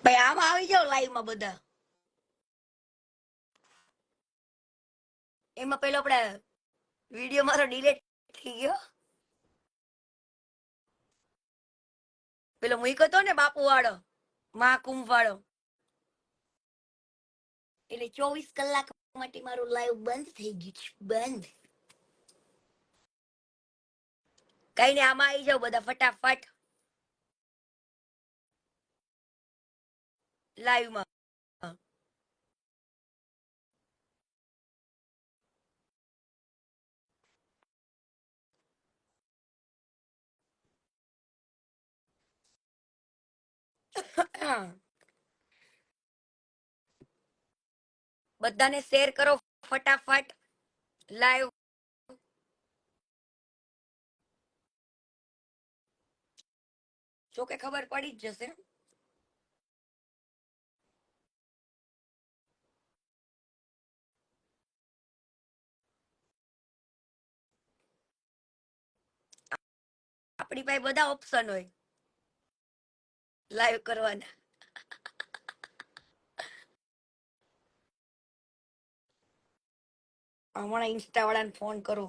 ભાઈ આમાં આવી જાવ લાઈવ માં બધા. એમાં પેલો આપણે વિડીયો મારો ડિલીટ થઈ ગયો. પેલો મૂક્યો હતો ને બાપુ વાળો, મહાકુંભ વાળો, એટલે 24 કલાક માટે મારું લાઈવ બંધ થઈ ગયું છે. બંધ. કઈ નઈ, આમાં આવી જાવ બધા ફટાફટ લાઈવ માં. બધાને શેર કરો ફટાફટ લાઈવ. જો કે ખબર પડી જ જશે. આપણી પાસે બધા ઓપ્શન હોય લાઈવ કરવાના. હમણાં ઇન્સ્ટા વાળાને ફોન કરો.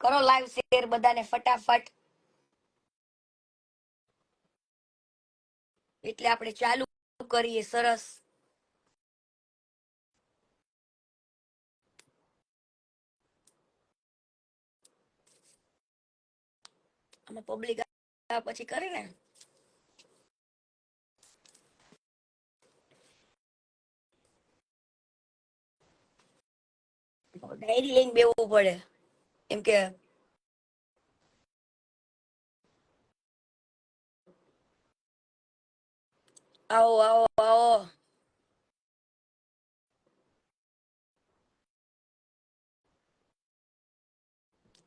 કરો લાઈવ શેર બધાને ફટાફટ, એટલે આપણે ચાલુ કરીએ. સરસ. આમાં પબ્લિક પછી કરે ને. ડાયરી લઈને બેવું પડે એમ કે આવો આવો આવો.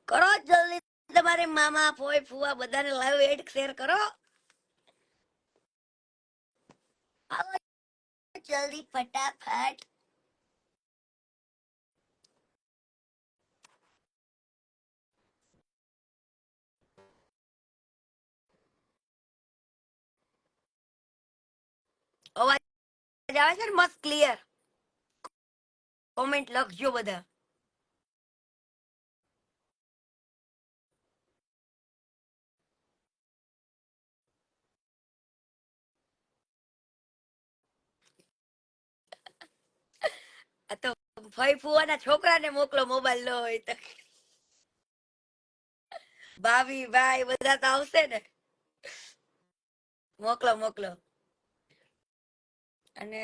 કરો જલ્દી, તમારે મામા ફોય ફુવા બધાને લાઈવ એડ શેર કરો. આવો જલ્દી ફટાફટ. અવાજ આવે છે ને મસ્ત ક્લિયર? કોમેન્ટ લખજો બધા. આ તો ફઈ ફુવાના છોકરાને મોકલો, મોબાઈલ ન હોય તો. ભાભી ભાઈ બધા તો આવશે ને. મોકલો મોકલો. અને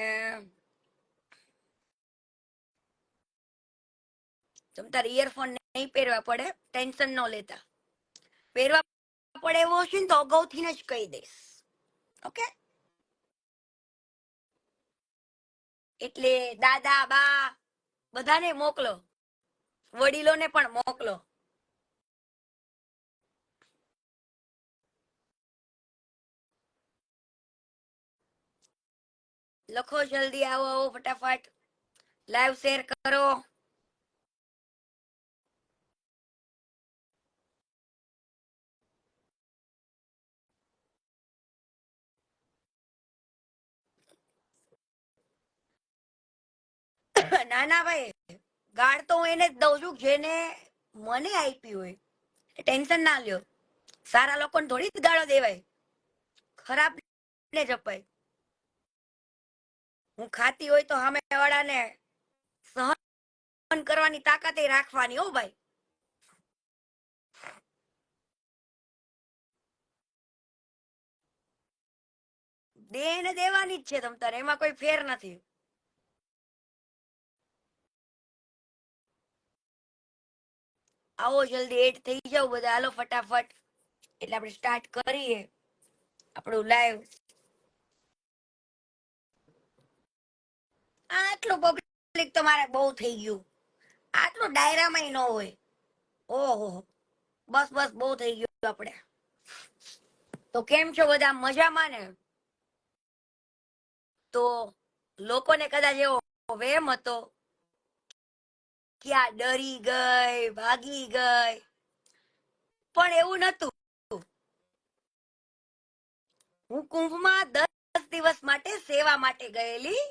તમ તાર ઇયરફોન નહીં પહેરવા પડે, ટેન્શન ન લેતા. પહેરવા પડે એવો હશે ને તો અગાઉથી જ કહી દઈશ. ઓકે? એટલે દાદા બા બધાને મોકલો, વડીલોને પણ મોકલો. લખો જલ્દી, આવો આવો ફટાફટ લાઈવ શેર કરો. ના ના ભાઈ, ગાળ તો હું એને જ દઉં છું જેને મને આપી હોય. ટેન્શન ના લ્યો. સારા લોકોને થોડી જ ગાળો દેવાય, ખરાબ ને જ અપાય. હું ખાતી હોય તો સામે વાળાને સહન કરવાની તાકાત રાખવાની. હો ભાઈ, દેને દેવાની જ છે તમ તારે, એમાં કોઈ ફેર નથી. આવો જલ્દી એડ થઈ જાવ બધા, હાલો ફટાફટ. એટલે આપણે સ્ટાર્ટ કરીએ આપણું લાઈવ. આટલું પબ્લિક તો મારે બહુ થઈ ગયું. આટલું ડાયરામાં ન હોય. ઓહો, બસ બસ બહુ થઈ ગયું આપણે. તો કેમ છો બધા, મજામાં ને? તો લોકોને કદાચ એવો વેમ હતો કે આ ડરી ગઈ, ભાગી ગઈ, પણ એવું નતું. હું કુંભમાં 10 દિવસ માટે સેવા માટે ગયેલી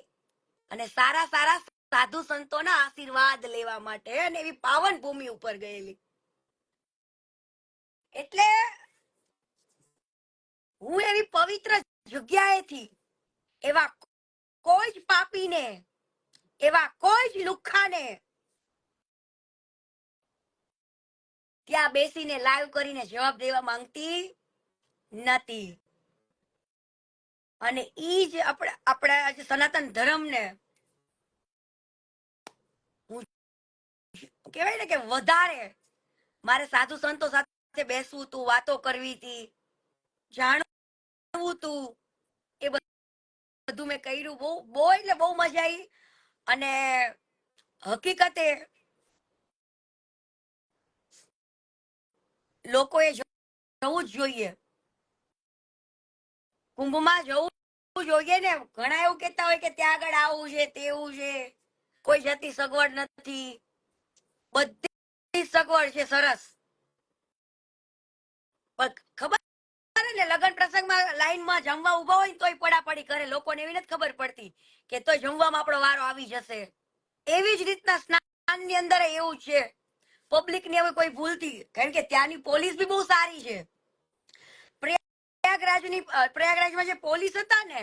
અને સારા સારા સાધુ સંતોના આશીર્વાદ લેવા માટે અને એવી પાવન ભૂમિ ઉપર ગયેલી. એટલે હું એવી પવિત્ર જગ્યાએથી એવા કોઈ જ પાપીને, એવા કોઈ જ લુખ્ખાને ત્યાં બેસીને લાઈવ કરીને જવાબ દેવા માંગતી નથી. અને ઈ જ આપણા સનાતન ધર્મને હું કહેવાય ને કે વધારે મારે સાધુ સંતો સાથે બેસવું તું, વાતો કરવી હતી, જાણવું તું, એ બધું મેં કર્યું. બહુ બહુ એટલે બહુ મજા આવી. અને હકીકતે લોકોએ જવું જ જોઈએ, કુંભમાં જવું જોઈએ ને. ઘણા એવું કહેતા હોય કે ત્યાં આગળ આવું છે, તેવું છે, કોઈ જાતની સગવડ નથી. બધી સગવડ છે, સરસ. પણ ખબર ને, લગ્ન પ્રસંગમાં લાઈનમાં જમવા ઉભા હોય તોય પડાપડી કરે. લોકોને એવી નથી ખબર પડતી કે તોય જમવામાં આપણો વારો આવી જશે. એવી જ રીતના સ્નાનની અંદર એવું છે. પબ્લિક ને હવે કોઈ ભૂલતી, કારણ કે ત્યાંની પોલીસ બી બહુ સારી છે. પ્રયાગરાજમાં જે પોલીસ હતા ને,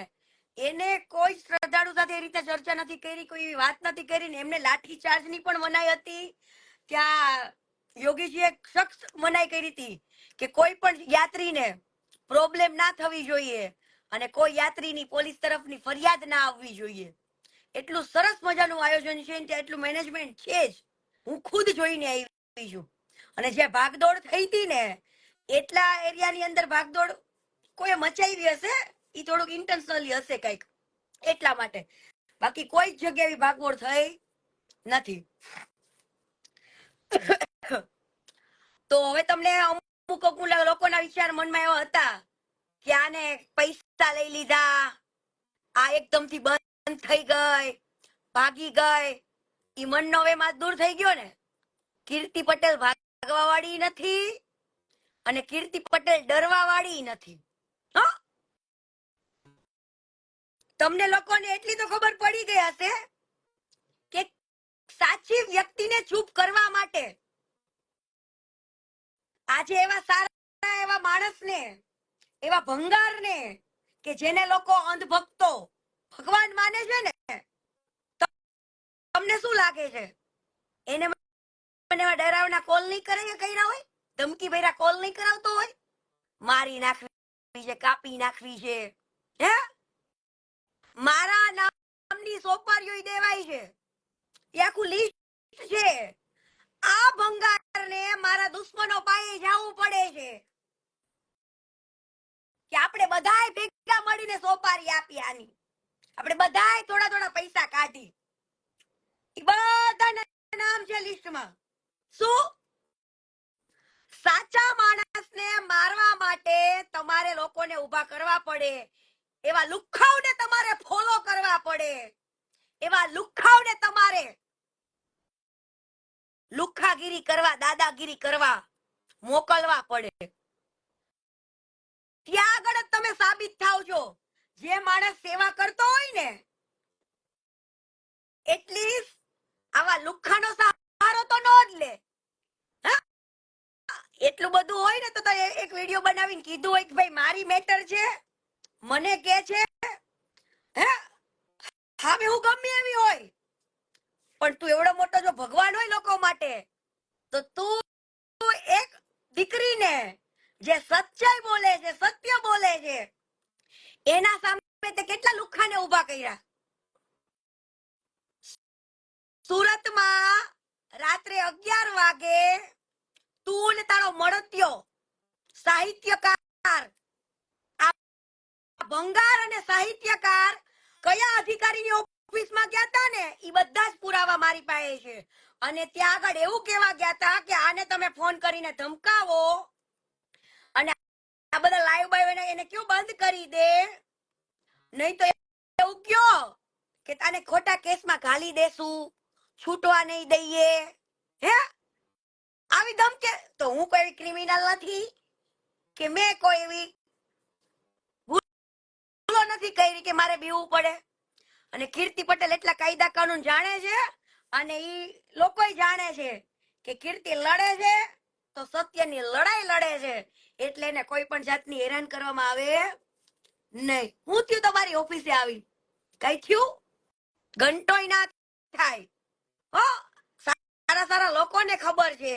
એને કોઈ શ્રદ્ધાળુ સાથે એ રીતે ચર્ચા નથી કરી, કોઈ વાત નથી કરી ને. એમને લાઠી ચાર્જની પણ મનાઈ હતી. ત્યાં યોગીજીએ સખ્ત મનાઈ કરી હતી કે કોઈ પણ યાત્રીને પ્રોબ્લેમ ના થવી જોઈએ અને કોઈ યાત્રીની પોલીસ તરફની ફરિયાદ ના આવવી જોઈએ. એટલું સરસ મજાનું આયોજન છે, ત્યાં એટલું મેનેજમેન્ટ છે જ. હું ખુદ જોઈને આવી છું. અને જે ભાગદોડ થઈ હતી ને, એટલા એરિયાની અંદર ભાગદોડ કોઈ મચાવી હશે, એ થોડુંક ઇન્ટેન્શનલી હશે કઈક, એટલા માટે. બાકી કોઈ જ જગ્યાએ ભાગદોડ થઈ નથી. તો હવે તમને અમુક લોકોના વિચાર મનમાં એવા હતા કે આને પૈસા લઈ લીધા, આ એકદમથી બંધ થઈ ગઈ, ભાગી ગઈ. ઈ મનનો હવે માં દૂર થઈ ગયો ને. કીર્તિ પટેલ ભાગવા વાળી નથી અને કીર્તિ પટેલ ડરવા વાળી નથી. તમને લોકોને એટલી તો ખબર પડી ગઈ હશે કે સાચી વ્યક્તિને ચૂપ કરવા માટે આજે એવા સારા એવા માણસને, એવા ભંગારને, કે જેને લોકો અંધભક્તો ભગવાન માને છે ને, તમને શું લાગે છે એને મને ડરાવના કોલ નહીં કરે, કર્યા હોય, ધમકી ભર્યા કોલ નહીં કરાવતો હોય, મારી નાખવી છે, કાપી નાખવી છે, હે મારા નામની સોપારીઓ દેવાય છે, એ આખું લિસ્ટ છે. આ ભંગારને મારા દુશ્મનો પાસે જવું પડે છે કે આપણે બધાય ભેગા મળીને સોપારી આપી. આની આપણે બધાય થોડા થોડા પૈસા કાઢી. એ બધાના નામ છે લિસ્ટમાં. શું સાચા માણસને મારવા માટે તમારે લોકોને ઊભા કરવા પડે, એવા લુખ્ખાઓને તમારે ફોલો કરવા પડે, એવા લુખ્ખાઓને તમારે લુખ્ખાગીરી કરવા, દાદાગીરી કરવા મોકલવા પડે. ત્યાં આગળ જ તમે સાબિત થાવ છો. જે માણસ સેવા કરતો હોય ને, એટલીસ્ટ આવા લુખ્ખાનો સહારો તો નો જ લે. એટલું બધું હોય ને તો એક વિડીયો બનાવીને કીધું હોય કે ભાઈ મારી મેટર છે, મને કે છે, હે હા હું ગમે એવી હોય, પણ તું એવડો મોટો જો ભગવાન હોય લોકો માટે, તો તું એક દીકરીને જે સચ્ચાઈ બોલે છે, સત્ય બોલે છે, એના સામે તે કેટલા લુખ્ખાને ઉભા કર્યા. સુરતમાં રાત્રે 11 વાગે તું ને તારો મળતિયો સાહિત્યકાર, આ ભંગાર અને સાહિત્યકાર કયા અધિકારીની ઓફિસમાં ગયા હતા ને, એ બધા જ પુરાવા મારી પાસે છે. અને ત્યાં આગળ એવું કહેવા ગયા હતા કે આને તમે ફોન કરીને ધમકાવો અને આ બધા લાઈવ બાઈવ એને કયો બંધ કરી દે, નહીં તો એવું કયો કે તાને ખોટા કેસમાં ઘાલી દેશું, છૂટવા નહીં દઈએ. હે આવી ધમકે તો હું કોઈ ક્રિમિનલ નથી કે મેં કોઈ એવી ભૂલો નથી કરી કે મારે બીવું પડે. અને કીર્તિ પટેલ એટલા કાયદા કાનૂન જાણે છે અને ઈ લોકોય જાણે છે કે કીર્તિ લડે છે તો સત્યની લડાઈ લડે છે, એટલે એને કોઈ પણ જાતની હેરાન કરવામાં આવે નહીં. હું થયું તમારી ઓફિસે આવી? કઈ થયું? ઘંટોય ના થાય. હો, સારા સારા લોકોને ખબર છે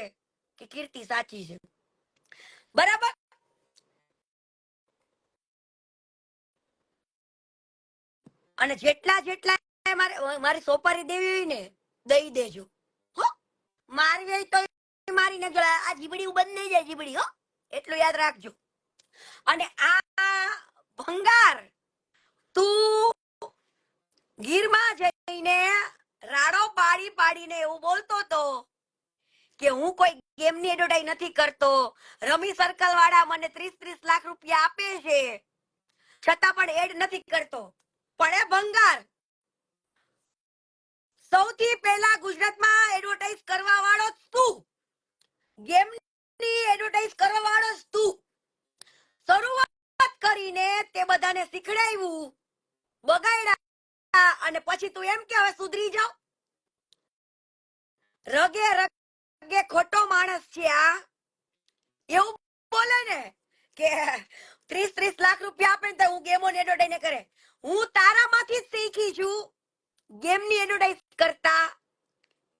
કે કીર્તિ સાચી છે, બરાબર. અને જેટલા જેટલા મારી સોપારી દેવી હોય ને દઈ દેજો. હો, મારવી હોય તો મારીને જો આ જીબડી બંધ નહીં જાય જીબડી. હો, એટલું યાદ રાખજો. અને આ ભંગાર તું ગીરમાં જઈને રાડો પાડી પાડીને એવું બોલતો તો કે હું કોઈ ગેમની એડવર્ટાઈઝ નથી કરતો, રમી સર્કલ વાળા મને 30-30 લાખ રૂપિયા આપે છે છતાં પણ એડ નથી કરતો. પણ એ ભંગાર સૌથી પહેલા ગુજરાતમાં એડવર્ટાઈઝ કરવા વાળો તું, ગેમની એડવર્ટાઈઝ કરવા વાળો તું. શરૂઆત કરીને તે બધાને શીખડાવ્યું, બગાડ્યા, અને પછી તું એમ કે હવે સુધરી જાવ. રગે રગે ખોટો માણસ છે આ. એવું બોલે ને કે 30-30 લાખ રૂપિયા આપે તો હું ગેમો એડવર્ટાઈઝ કરે. હું તારામાંથી જ શીખી છું ગેમની એડવર્ટાઈઝ કરતા,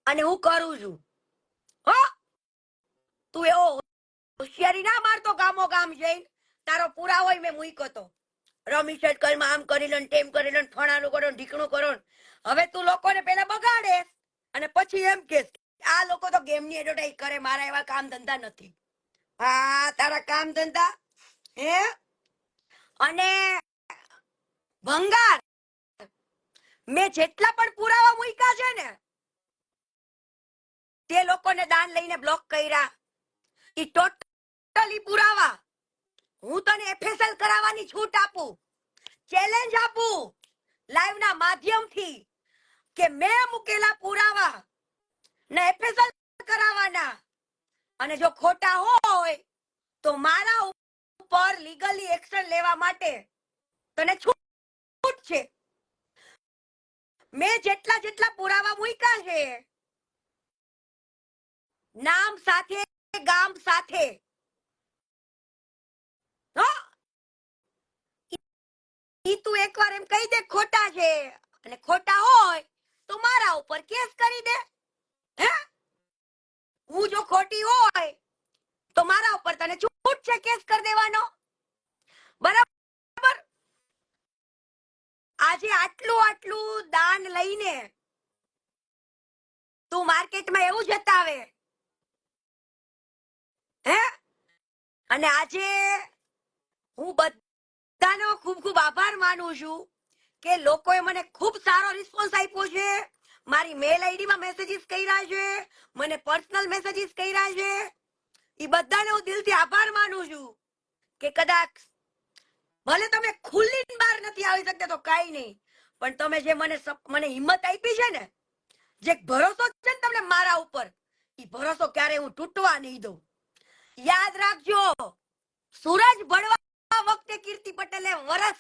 અને હું કરું છું. હો, તું એવો હોશિયારી ના મારતો ગામો ગામ જઈને. તારો પુરાવો હોય મેં મૂક્યો તો, રમી સર્કલમાં આમ કરી લો તેમ કરી લો, ફણાનું કરો ઢીકણું કરો. હવે તું લોકોને પેલા બગાડે અને પછી એમ કે આ લોકો તો ગેમની એડવર્ટાઈઝ કરે, મારા એવા કામ ધંધા નથી. હા, તારા કામ ધંધા હે. અને ભંગાર મેં જેટલા પણ પુરાવા મૂક્યા છે ને તે લોકોને દાન લઈને બ્લોક કર્યા. ઈ ટોટલી પુરાવા હું તને એફએસએલ કરાવવાની છૂટ આપું, ચેલેન્જ આપું લાઈવ ના માધ્યમથી કે મેં મૂકેલા પુરાવા ને એફએસએલ કરાવવાના, અને જો ખોટા હોય તો મારા ઉપર લીગલી એક્શન લેવા માટે તને છૂટ છે. મેં જેટલા જેટલા પુરાવા મૂક્યા છે નામ સાથે ગામ સાથે, ઈ તું એકવાર એમ કહી દે ખોટા છે, અને ખોટા હોય તો મારા ઉપર કેસ કરી દે. હે, હું જો ખોટી હોય તો મારા ઉપર તને છૂટ છે કેસ કરી દેવાનો, બરાબર. આજે આટલું આટલું દાન લઈને તું માર્કેટમાં એવું જતાવે હે. અને આજે હું બધાનો ખૂબ ખૂબ આભાર માનું છું કે લોકોએ મને ખૂબ સારો રિસ્પોન્સ આપ્યો છે. મારી મેલ આઈડીમાં મેસેજીસ કર્યા છે, મને પર્સનલ મેસેજીસ કર્યા છે. એ બધાને હું દિલથી આભાર માનું છું કે કદાચ ભલે તમે ખુલ્લી બહાર નથી આવી શકતા તો કાઈ નહીં, પણ તમે જે મને હિંમત આપી છે ને, જે ભરોસો છે ને તમને મારા ઉપર, એ ભરોસો ક્યારે હું તૂટવા નહીં દઉં. યાદ રાખજો, સૂરજ બળવા વખતે કીર્તિ પટેલે વરસ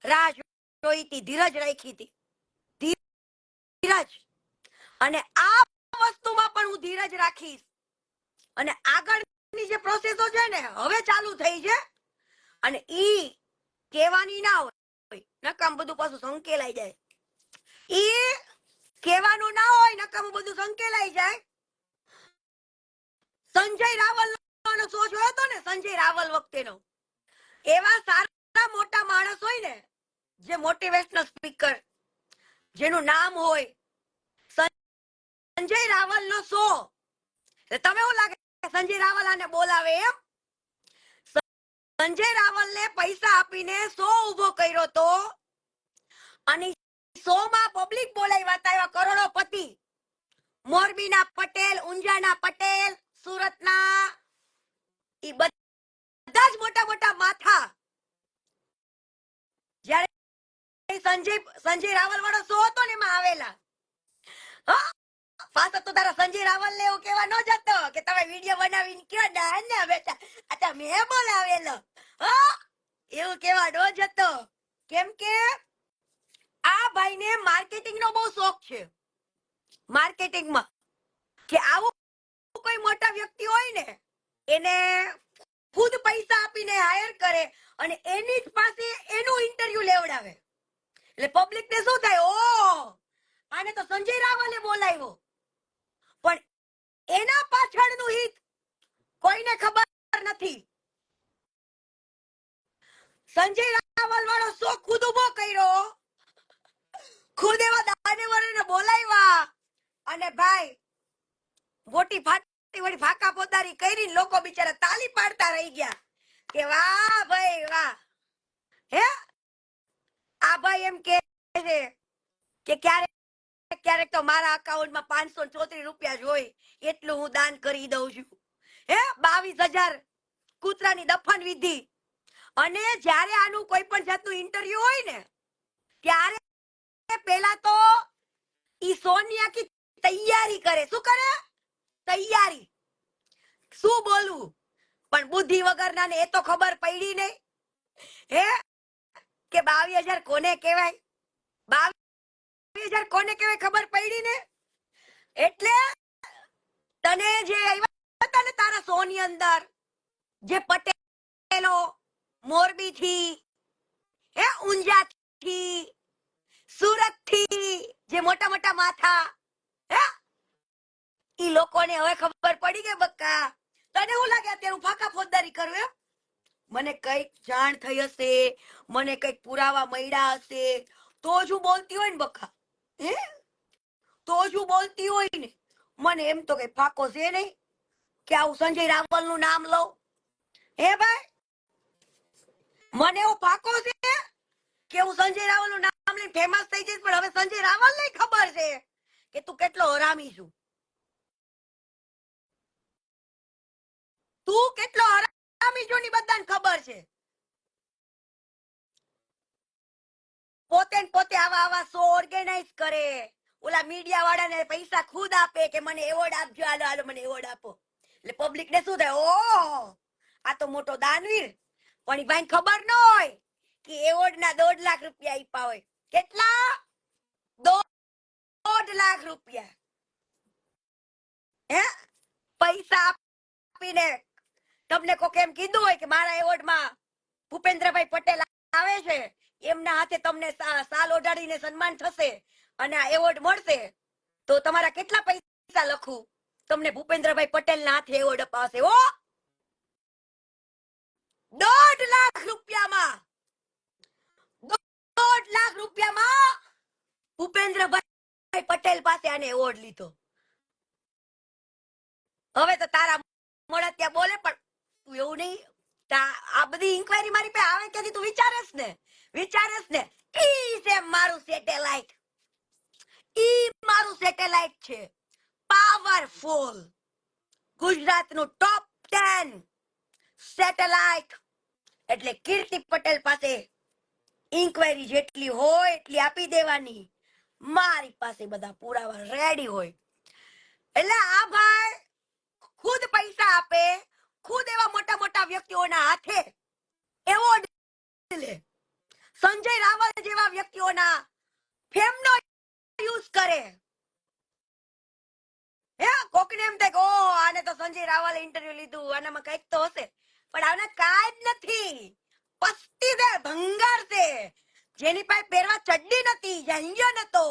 રાહ જોઈ હતી, ધીરજ રાખી હતી, ધીરજ. અને આ વસ્તુમાં પણ હું ધીરજ રાખીશ. અને આગળની જે પ્રોસેસો છે ને હવે ચાલુ થઈ છે, અને ઈ કહેવાની ના હોય નકામ બધું પાછું સંકેલાઈ જાય. ઈ કહેવાનું ના હોય નકામ બધું સંકેલાઈ જાય. સંજય રાવલ નો શો જોયો હતો ને, સંજય રાવલ વખતેનો, એવા સારા મોટા માણસ હોય ને જે મોટિવેશનલ સ્પીકર જેનું નામ હોય સંજય રાવલ નો શો, તમે એવું લાગે સંજય રાવલ આને બોલાવે એમ? સંજય રાવલ ને પૈસા આપીને શો ઉભો કર્યો તો, અને શો માં પબ્લિક બોલાવ્યા હતા એવા કરોડોપતિ, મોરબીના પટેલ, ઊંઝાના પટેલ, સુરતના, ઈ બધા જ મોટા મોટા માથા જ્યારે સંજય રાવલ વાળો શો હતો ને એમાં આવેલા. પાછો તું તારા સંજય રાવલ ને એવું કેવા ન જતો કે તમે વિડીયો બનાવીને કયો ના બેટા આ તો મેં બોલાવેલો. હા, એવું કેવા ન જતો. કેમ કે આ ભાઈને માર્કેટિંગ નો બહુ શોખ છે. માર્કેટિંગમાં કે આવું કોઈ મોટા વ્યક્તિ હોય ને એને ખુદ પૈસા આપીને હાયર કરે અને એની જ પાસે એનું ઇન્ટરવ્યુ લેવડાવે. એટલે પબ્લિક ને શું થાય, ઓ આને તો સંજય રાવલે બોલાવ્યો. પણ એના પાછળનું હિત કોઈને ખબર નથી. સંજય રાવલ વાળો શો ખુદ ઉભો કર્યો, ખુદ એવા દાનેવરોને બોલાવ્યા અને ભાઈ મોટી ફાટી વળી ફાકા પોતારી કરીને લોકો બિચારા તાલી પાડતા રહી ગયા કે વાહ ભાઈ વાહ. હે આ ભાઈ એમ કે છે કે ક્યારેક ક્યારેક તો મારા અકાઉન્ટમાં 534 રૂપિયા જ હોય એટલું હું દાન કરી દઉં છું. હે 22,000 કૂતરાની દફન વિધિ. અને જ્યારે આનું કોઈ પણ જાતનું ઇન્ટરવ્યુ હોય ને ત્યારે પેલા તો ઈ સોનિયા કી તૈયારી કરે. શું કરે? તૈયારી. શું બોલવું પણ બુદ્ધિ વગરના ને એ તો ખબર પડી નહીં. હે કે 22,000 કોને કહેવાય? 22,000 કોને કહેવાય ખબર પડી ને. એટલે તને જે આવ્યા હતા ને તારા શો ની અંદર જે પટેલો મોરબી થી, હે ઊંઝા થી, સુરત થી જે મોટા મોટા માથા, હે ઈ લોકોને હવે ખબર પડી કે બક્કા તને શું લાગે અત્યારે હું ફાકા ફોજદારી કરું એમ? મને કઈક જાણ થઈ હશે, મને કઈક પુરાવા મળ્યા હશે તો જ હું બોલતી હોય ને બક્કા. હે તો જ હું બોલતી હોય ને. મને એમ તો કઈ ફાકો છે નહીં કે આવું સંજય રાવલ નું નામ લઉં. હે ભાઈ મને એવું ફાકો છે કે હું સંજય રાવલ નું નામ લઈને ફેમસ થઈ જઈશ, પણ હવે સંજય રાવલ ને ખબર છે કે તું કેટલો હરામી છું. તું કેટલો હરામી છું ની બધાને ખબર છે. પોતે ને પોતે આવા આવા શો ઓર્ગેનાઇઝ કરે, ઓલા મીડિયા વાળાને પૈસા ખુદ આપે કે મને એવોર્ડ આપજો, હાલો હાલો મને એવોર્ડ આપો. એટલે પબ્લિક ને શું થાય, ઓહ આ તો મોટો દાનવીર. પણ ઈ ભાઈ ખબર ન હોય કે એવોર્ડ ના 1.5 લાખ રૂપિયા આપ્યા હોય. કેટલા? 1.5 લાખ રૂપિયા. હે પૈસા આપીને તમને કોક એમ કીધું હોય કે મારા એવોર્ડ માં ભૂપેન્દ્રભાઈ પટેલ આવે છે, એમના હાથે તમને સાલ ઓઢાડીને સન્માન થશે અને આ એવોર્ડ મળશે, તો તમારા કેટલા પૈસા લખું? તમને ભૂપેન્દ્રભાઈ પટેલ ના હાથે એવોર્ડ અપાવશે. ઓ 1.5 લાખ રૂપિયામાં, 1.5 લાખ રૂપિયામાં ભૂપેન્દ્રભાઈ પટેલ પાસે આને એવોર્ડ લીધો. હવે તો તારા મોડા ત્યાં બોલે પણ એવું નહીં. આ બધી ઇન્ક્વાયરી મારી પાસે આવે ક્યાંથી તું વિચારસ ને? વિચારસ ને ઈ છે મારું સેટેલાઇટ. ઈ મારું સેટેલાઇટ છે પાવરફુલ, ગુજરાતનું ટોપ 10 સેટેલાઇટ. એટલે કીર્તિ પટેલ પાસે ઇન્ક્વાયરી જેટલી હોય એટલી આપી દેવાની. મારી પાસે બધા પુરાવા રેડી હોય. એટલે આ ભાઈ ખુદ પૈસા આપે, ખુદ એવા મોટા મોટા વ્યક્તિઓના હાથે એવોર્ડ લે. સંજય રાવલ જેવા વ્યક્તિઓના ફેમનો યુઝ કરે. હે કોકને એમ થાય કે ઓ આને તો સંજય રાવલે ઇન્ટરવ્યુ લીધું, આનામાં કઈક તો હશે, પણ આને કાંઈ જ નથી. પસ્તી દે ભંગાર છે. જેની પાસે પહેરવા ચડ્ડી નથી, જંગિયો નતો,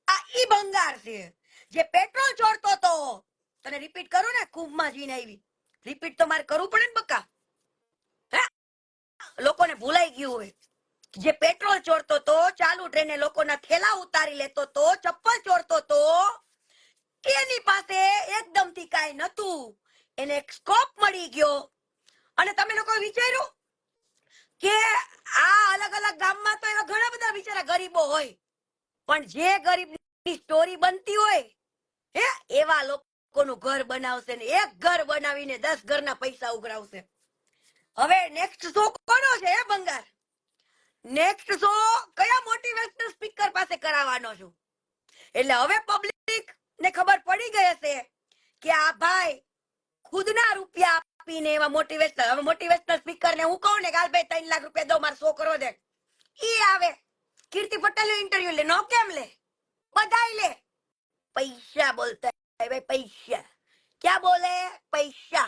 આ ઈ ભંગાર છે. જે પેટ્રોલ ચોરતો તો, તને રિપીટ કરું ને, કુંભમાં જઈને આવી, રિપીટ તો મારે કરવું પડે ને બકા. હે લોકોને ભૂલાઈ ગયું હોય. જે પેટ્રોલ ચોરતો તો, ચાલુ ટ્રેને લોકોના થેલા ઉતારી લેતો તો, ચપ્પલ ચોરતો તો, એની પાસે એકદમથી કાંઈ નતું. એને એક સ્કોપ મળી ગયો અને તમે લોકો વિચાર્યું કે આ અલગ અલગ ગામમાં તો એવા ઘણા બધા બિચારા ગરીબો હોય, પણ જે ગરીબની સ્ટોરી બનતી હોય હે એવા લોકોનું ઘર બનાવશે ને એક ઘર બનાવીને 10 ઘરના પૈસા ઉઘરાવશે. હવે નેક્સ્ટ શો કોનો છે હે બંગાર? નેક્સ્ટ શો કયા મોટિવેશનલ સ્પીકર પાસે કરાવવાનો છું? એટલે હવે પબ્લિક ને ખબર પડી ગઈ હશે કે આ ભાઈ ખુદના રૂપિયા આપીને એવા મોટિવેશનલ સ્પીકર ને હું કહું ને કે ભાઈ 3 લાખ રૂપિયા દો મારો છોકરો દે, ઈ આવે કીર્તિ પટેલ ઇન્ટરવ્યુ લે, નો કેમ લે, બધાય લે, પૈસા બોલતા है भाई, पैसा क्या बोले, पैसा,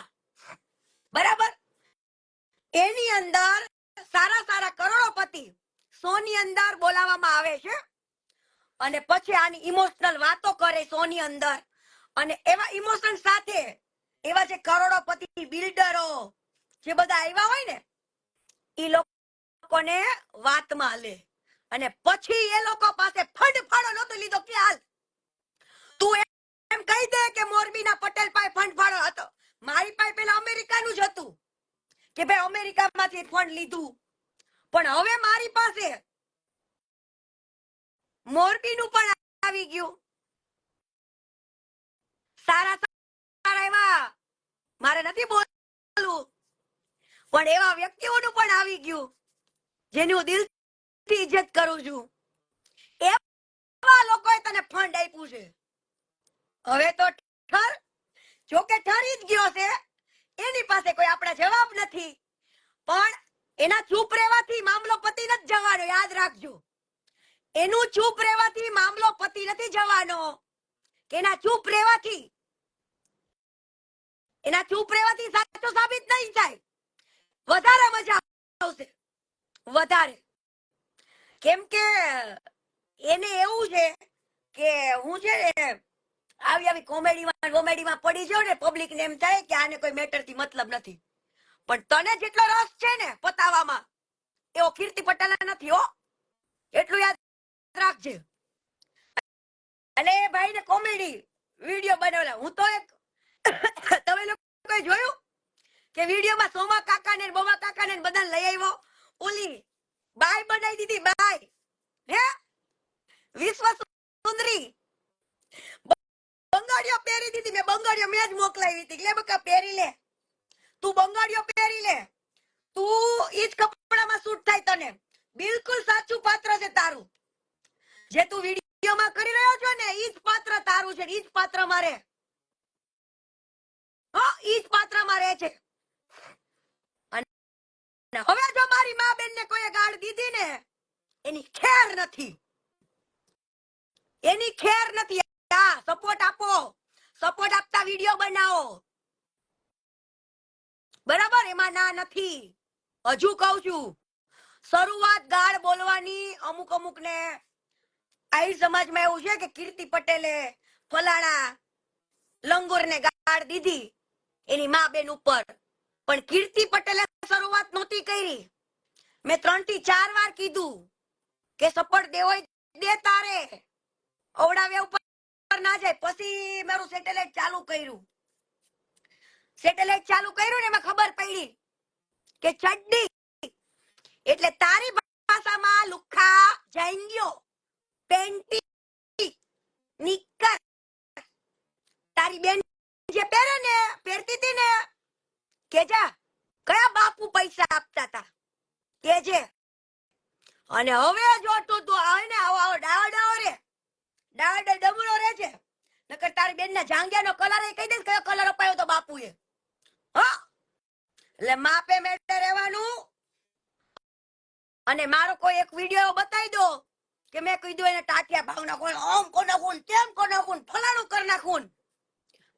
बराबर। એની અંદર સારા સારા કરોડોપતિ સોની અંદર બોલાવવામાં આવે છે અને પછી આની ઇમોશનલ વાતો કરે સોની અંદર અને એવા ઇમોશન સાથે એવા જે કરોડોપતિ બિલ્ડરો જે બધા આવ્યા હોય ને એ લોકોને વાતમાં લે અને પછી એ લોકો પાસે ફંડ ફાળો નતો લીધો કે હાલ તું એમ કહી દે કે મોરબીના પટેલ પાસે ફંડ ફાળો હતો, મારી પાસે પેલા અમેરિકાનું જ હતું કે ભાઈ અમેરિકામાંથી ફંડ લીધું, પણ હવે મારી પાસે મોરબીનું પણ આવી ગયું, સારા સારા એવા મારે નથી બોલવું પણ એવા વ્યક્તિઓનું પણ આવી ગયું જેની હું દિલથી ઇજ્જત કરું છું, એવા લોકોએ તને ફંડ આપ્યું છે। હવે તો ઠર જોકે ઠરી જ ગયો છે, એની પાસે કોઈ આપણા જવાબ નથી, પણ એના ચૂપ રહેવાથી મામલો પતી નથી જવાનો, યાદ રાખજો, એનું ચૂપ રહેવાથી મામલો પતી નથી જવાનો, કે એના ચૂપ રહેવાથી સાચું સાબિત નહીં થાય, વધારે મજા આવશે, વધારે, કેમ કે એને એવું છે કે હું છે ને આવી કોમેડીમાં પડી જાઉં ને પબ્લિક ને એમ થાય કે આને કોઈ મેટર થી મતલબ નથી, પણ તને જેટલો રસ છે ને પતાવામાં એવો કીર્તિ પટેલ નથી હો, એટલું યાદ રાખજે। અને એ ભાઈ ને કોમેડી વિડીયો બનાવેલા, હું તો એક તમે લોકોએ જોયું કે વિડીયોમાં સોમા કાકા ને બોમા કાકા ને બધા લઈ આવ્યો, ઓલી બાય બનાવી દીધી, બાય હે વિશ્વ સુંદરી બંગાળીઓ પહેરી દીધી, મેં બંગાળીઓ મેં જ મોકલાવી હતી, લે બકા પહેરી લે, તું બંગાળીઓ પહેરી લે, તું ઈ જ કપડામાં સૂટ થાય તને, બિલકુલ સાચું પાત્ર છે તારું, જે તું વિડીયોમાં કરી રહ્યો છો ને ઈ જ પાત્ર તારું છે, ઈ જ પાત્ર મારે, હા ઈ જ પાત્ર મારે છે। અને હવે જો મારી મા બેન ને કોઈ ગાળ દીધી ને એની ખેર નથી, એની ખેર નથી, સપોર્ટ આપો, સપોર્ટ આપતા વિડીયો બનાવો, બરાબર, એમાં ના નથી, હજુ કહું છું શરૂઆત ગાળ બોલવાની અમુક ને આહિર સમાજમાં એવું છે કે કીર્તિ પટેલે ફલાણા લંગોર ને ગાળ દીધી એની મા બેન ઉપર, પણ કીર્તિ પટેલે શરૂઆત નહોતી કરી, મેં 3 થી 4 વાર કીધું કે સપોર્ટ દેવો દે, તારે અવડાવે ઉપર ના જાય, પછી મારું સેટેલાઇટ ચાલુ કર્યું ને એમાં ખબર પડી કે ચડ્ડી એટલે તારી ભાષામાં લુખા જાંગિયો, પેન્ટી નિક્કર, તારી બેન જે પહેરે ને પહેરતી હતી ને કેજા કયા બાપુ પૈસા આપતા હતા કેજે, અને હવે જો તું આવે ને આવો ડાવડે ડમરો રે છે, નકર તારી બેન ના જાંગિયાનો કલર એ કહી દે કયો કલર અપાયો તો બાપુએ, હા એટલે માપે મેળે રહેવાનું। અને મારો કોઈ એક વિડીયો બતાવી દો કે મેં કીધું એને ટાટિયા ભાવ નાખું, આમ કો નાખું, તેમ કો નાખું, ફલાણું કરી નાખું,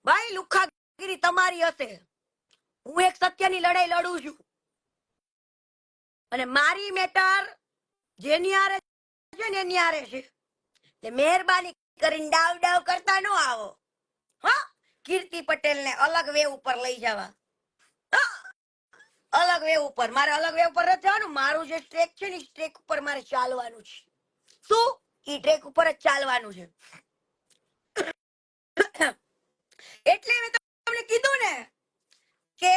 ભાઈ લુખાગીરી તમારી હશે, હું એક સત્યની લડાઈ લડું છું અને મારી મેટર જેની આરે છે ને એની આરે છે, તે મહેરબાની કરીને ડાવ કરતા ન આવો, હા કીર્તિ પટેલ ને અલગ વે ઉપર લઈ જવા, અલગ વે ઉપર, મારે અલગ વે ઉપર નથી જવાનું, મારું જે ટ્રેક છે ને ટ્રેક ઉપર મારે ચાલવાનું છે, શું ઈ ટ્રેક ઉપર જ ચાલવાનું છે। એટલે મેં તમને કીધું ને કે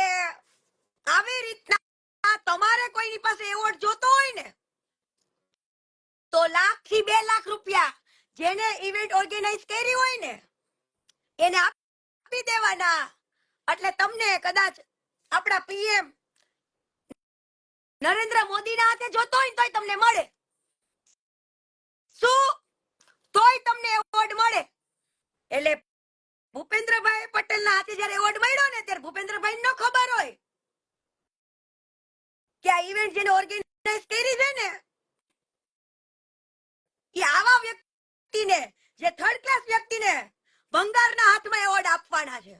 આવી રીતના તમારે કોઈની પાસે એવોર્ડ જોતો હોય ને તો 1 લાખ થી 2 લાખ રૂપિયા જેને ઇવેન્ટ ઓર્ગેનાઇઝ કરી હોય ને એને આપી દેવાના, એટલે તમને કદાચ આપણા પીએમ નરેન્દ્ર મોદીના હાથે જોતો હોય તોય તમને મળે, શું તોય તમને એવોર્ડ મળે, એટલે વખતે જયારે એવોર્ડ મળ્યો ને ત્યારે ભૂપેન્દ્રભાઈ નો ખબર હોય કે આ ઇવેન્ટ જેને ઓર્ગેનાઇઝ કરી છે ને એ આવા વ્યક્તિને, જે થર્ડ ક્લાસ વ્યક્તિને ભંગારના હાથમાં એવોર્ડ આપવાના છે.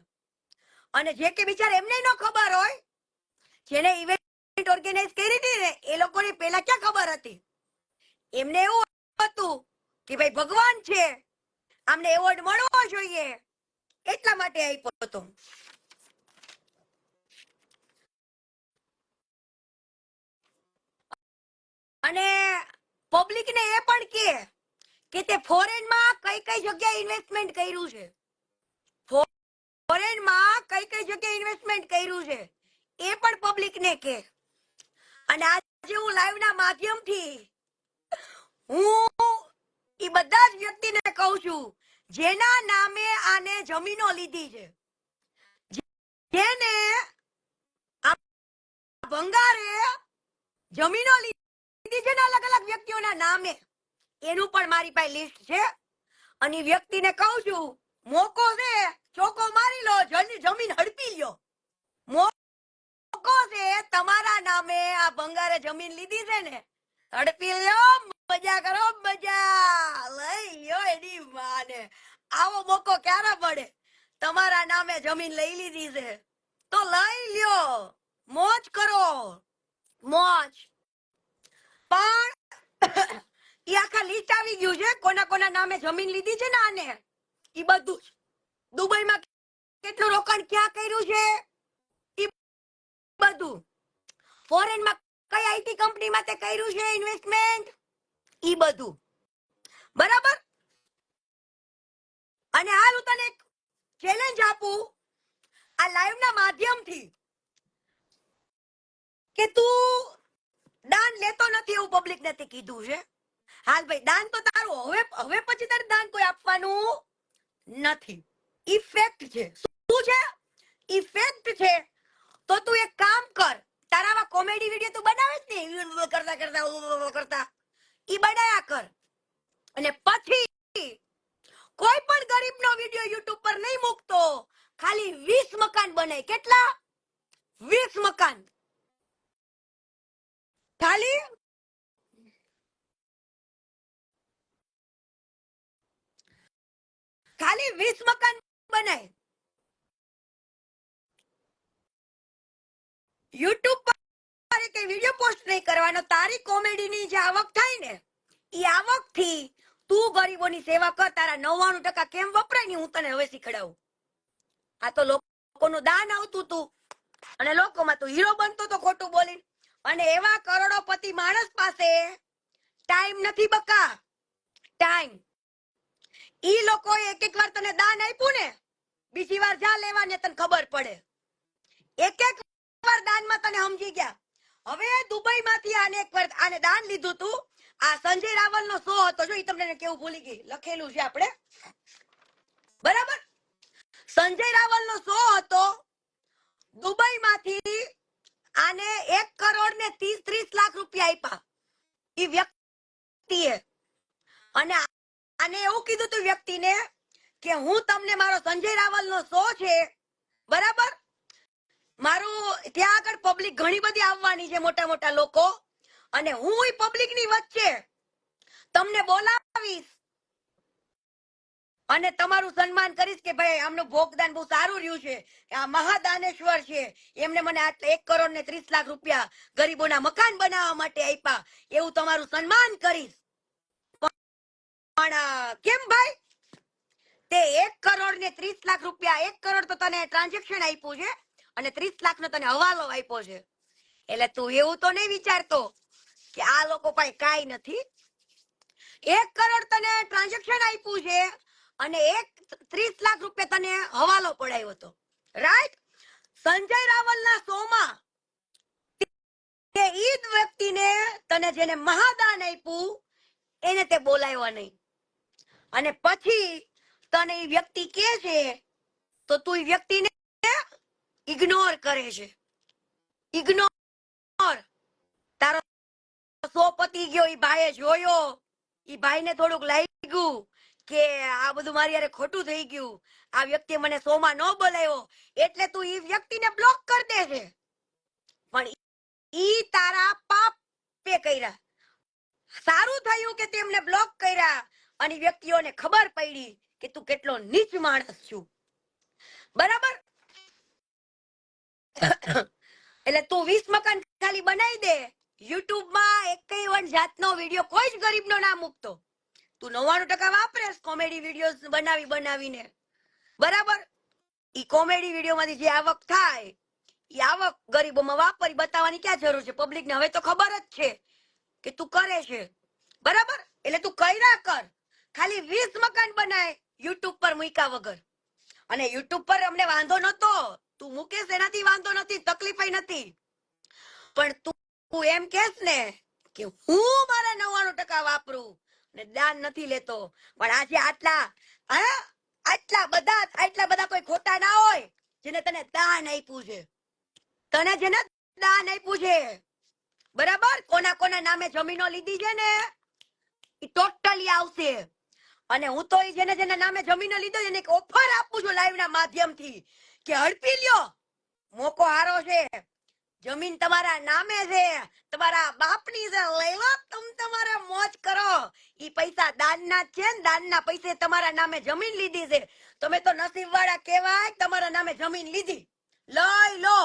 અને જે કે બિચારા એમને ન ખબર હોય, જેને ઇવેન્ટ ઓર્ગેનાઇઝ કરી હતી ને એ લોકોને પેલા ક્યાં ખબર હતી? એમને એવું હતું કે ભાઈ ભગવાન છે, આમને એવોર્ડ મળવો જોઈએ, એટલા માટે આપ્યો હતો. અને પબ્લિક ને એ પણ કે તે ફોરેન માં કઈ કઈ જગ્યાએ ઇન્વેસ્ટમેન્ટ કર્યું છે, ફોરેન માં કઈ કઈ જગ્યાએ ઇન્વેસ્ટમેન્ટ કર્યું છે એ પણ પબ્લિક ને કે. અને આજે હું લાઈવ ના માધ્યમથી હું એ બધા જ વ્યક્તિને કહું છું જેના નામે આને જમીનો લીધી છે, જેને ભંગારે જમીનો લીધી છે ને અલગ અલગ વ્યક્તિઓના નામે, એનું પણ મારી પાસે લિસ્ટ છે. અને વ્યક્તિને કહું છું મોકો છે ચોકો મારી લો, જમીન હડપી લ્યો. મોકો છે તમારા નામે આ ભંગારે જમીન લીધી છે ને હડપી લ્યો, મજા કરો, મજા લઈ લ્યો એની માને. આવો મોકો ક્યારે મળે? તમારા નામે જમીન લઈ લીધી છે તો લઈ લ્યો, મોજ કરો, મોજ. પણ ઈ આખા લિસ્ટ આવી ગયું છે કોના કોના નામે જમીન લીધી છે ને આને, ઈ બધું જ. દુબઈમાં કેટલું રોકાણ ક્યાં કર્યું છે ઈ બધું, ફોરેનમાં કઈ આઈટી કંપનીમાં તે કર્યું છે ઇન્વેસ્ટમેન્ટ ઈ બધું, બરાબર. અને હાલ હું તને એક ચેલેન્જ આપું આ લાઈવ ના માધ્યમથી કે તું દાન લેતો નથી એવું પબ્લિક ને કીધું છે. હાલ ભાઈ દાન તો તારું હવે પછી તારે દાન કોઈ આપવાનું નથી. ઇફેક્ટ છે. શું છે? ઇફેક્ટ છે. તો તું એક કામ કર, તારા આવા કોમેડી વિડિયો તું બનાવે જ ને કરતા કરતા કરતા ઈ બનાયા કર. અને પછી કોઈ પણ ગરીબનો વિડિયો યુટ્યુબ પર નહીં મૂકતો, ખાલી 20 મકાન બનાય. કેટલા? 20 મકાન. ખાલી ખાલી 20 મકાન બનાય. યુટ્યુબ પર કે વિડિયો પોસ્ટ નહીં કરવાનો, તારી કોમેડીની જે આવક થાય ને ઈ આવકથી તું ગરીબોની સેવા કર. તારા 99% કેમ વપરાય ને હું તને હવે શીખડાવું. આ તો લોકોનું દાન આવતું તું અને લોકોમાં તું હીરો બનતો તો ખોટું બોલી. અને એવા કરોડોપતિ માણસ પાસે ટાઈમ નથી બકા, ટાઈમ. ઈ લોકો એક એક વાર તને દાન આપ્યું ને, બીજી વાર જા લેવા ને તને ખબર પડે. એક એક વાર દાનમાં તને સમજી ગયા. હવે દુબઈ માંથી આને દાન લીધું તું. આ સંજય રાવલ નો શો હતો, જો ઈ તમને કેવું ભૂલી ગઈ, લખેલું છે આપણે, બરાબર. સંજય રાવલ નો શો હતો. દુબઈ માંથી આને 1 કરોડ ને 30 લાખ રૂપિયા આપ્યા ઈ વ્યક્તિએ. અને આને એવું કીધું તું વ્યક્તિને કે હું તમને, મારો સંજય રાવલ નો શો છે, બરાબર, મારું ત્યાં આગળ પબ્લિક ઘણી બધી આવવાની છે, મોટા મોટા લોકો, અને હું ઈ પબ્લિક ની વચ્ચે તમને બોલાવીશ અને તમારું સન્માન કરીશ કે ભાઈ આમનું ભોગદાન બહુ સારું રહ્યું છે, આ મહાદાનેશ્વર છે, એમને મને 1 કરોડ ને 30 લાખ રૂપિયા ગરીબોના મકાન બનાવવા માટે આપ્યા, એવું તમારું સન્માન કરીશ. પણ કેમ ભાઈ, તે 1 કરોડ ને 30 લાખ રૂપિયા, 1 કરોડ તો તને ટ્રાન્ઝેક્શન આપ્યું છે અને 30 લાખ નો તને હવાલો આપ્યો છે. એટલે તું એવું તો નહીં વિચારતો કે આ લોકો પાસે કાઈ નથી. 1 કરોડ તને ટ્રાન્ઝેક્શન આપ્યું છે અને 30 લાખ રૂપિયા તને હવાલો પડાયો હતો, રાઈટ. સંજય રાવલ ના શો માં તે ઈ જ વ્યક્તિને, તને જેને મહાદાન આપ્યું એને તે બોલાવ્યો નહીં. અને પછી તને ઈ વ્યક્તિ કે છે તો તું ઈ વ્યક્તિને ઇગ્નોર કરે છે. ઇગ્નોર. તારો શો પતી ગયો, ઈ ભાઈએ જોયો, ઈ ભાઈને થોડુંક લાગ્યું કે આ બધું મારી યારે ખોટું થઈ ગયું, આ વ્યક્તિએ મને શોમાં ન બોલાવ્યો, એટલે તું ઈ વ્યક્તિને બ્લોક કરી દે છે. પણ ઈ તારા પાપે કર્યા. સારું થયું કે તેમને બ્લોક કર્યા અને વ્યક્તિઓને ખબર પડી કે તું કેટલો નીચ માણસ છું. બરાબર? એટલે તું 20 મકાન ખાલી બનાવી દે. યુટ્યુબમાં 51 જાતનો વિડીયો કોઈ જ ગરીબનો ના મૂકતો. તું 99% વાપરેસ કોમેડી વિડીયો બનાવીને. બરાબર? ઈ કોમેડી વિડીયોમાંથી જે આવક થાય ઈ આવક ગરીબોમાં વાપરી બતાવવાની ક્યાં જરૂર છે? પબ્લિકને હવે તો ખબર જ છે કે તું કરે છે. બરાબર? એટલે તું કર્યા કર. ખાલી 20 મકાન બનાય યુટ્યુબ પર મૂક્યા વગર. અને યુટ્યુબ પર અમને વાંધો નતો, તું મૂકેશ એનાથી વાંધો નથી, તકલીફ નથી. પણ તું એમ કેસ ને કે હું મારા 99% વાપરું ને દાન નથી લેતો. પણ આજે આટલા બધા કોઈ ખોટા ના હોય જેને તને દાન આપ્યું છે. તને જેને દાન આપ્યું છે, બરાબર? કોના નામે જમીનો લીધી છે ને એ ટોટલી આવશે. અને હું તો જેને નામે જમીનો લીધો એને ઓફર આપું છું લાઈવ ના માધ્યમથી કે હડપી લ્યો, મોકો હારો છે. જમીન તમારા નામે છે, તમારા બાપની છે, લઈ લો, તમારા મોજ કરો. ઈ પૈસા દાનના છે ને, દાનના પૈસે તમારા નામે જમીન લીધી છે. તમે તો નસીબવાળા કહેવાય, તમારા નામે જમીન લીધી. લઈ લો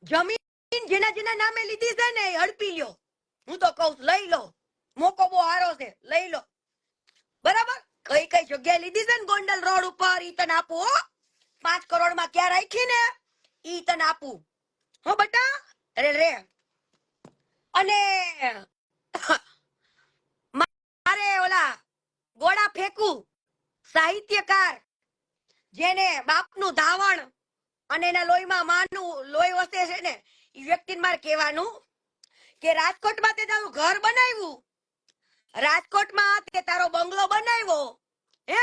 જમીન, જેના નામે લીધી છે ને હડપી લ્યો. હું તો કહું લઈ લો, મોકો બહુ હારો છે, લઈ લો. બરાબર? કઈ જગ્યાએ લીધી છે ને ગોંડલ રોડ ઉપર, ઈ તને આપું હો. 5 કરોડમાં ક્યાં રાખી ને ઈ તને આપું હો બટા. રે અને મારે ઓલા ગોળા ફેંકું સાહિત્યકાર જેને બાપનું ધાવણ અને એના લોહીમાં માનું લોહી વસે છે ને, એ વ્યક્તિને મારે કહેવાનું કે રાજકોટમાં તે તારું ઘર બનાવ્યું, રાજકોટમાં તે તારો બંગલો બનાવ્યો, હે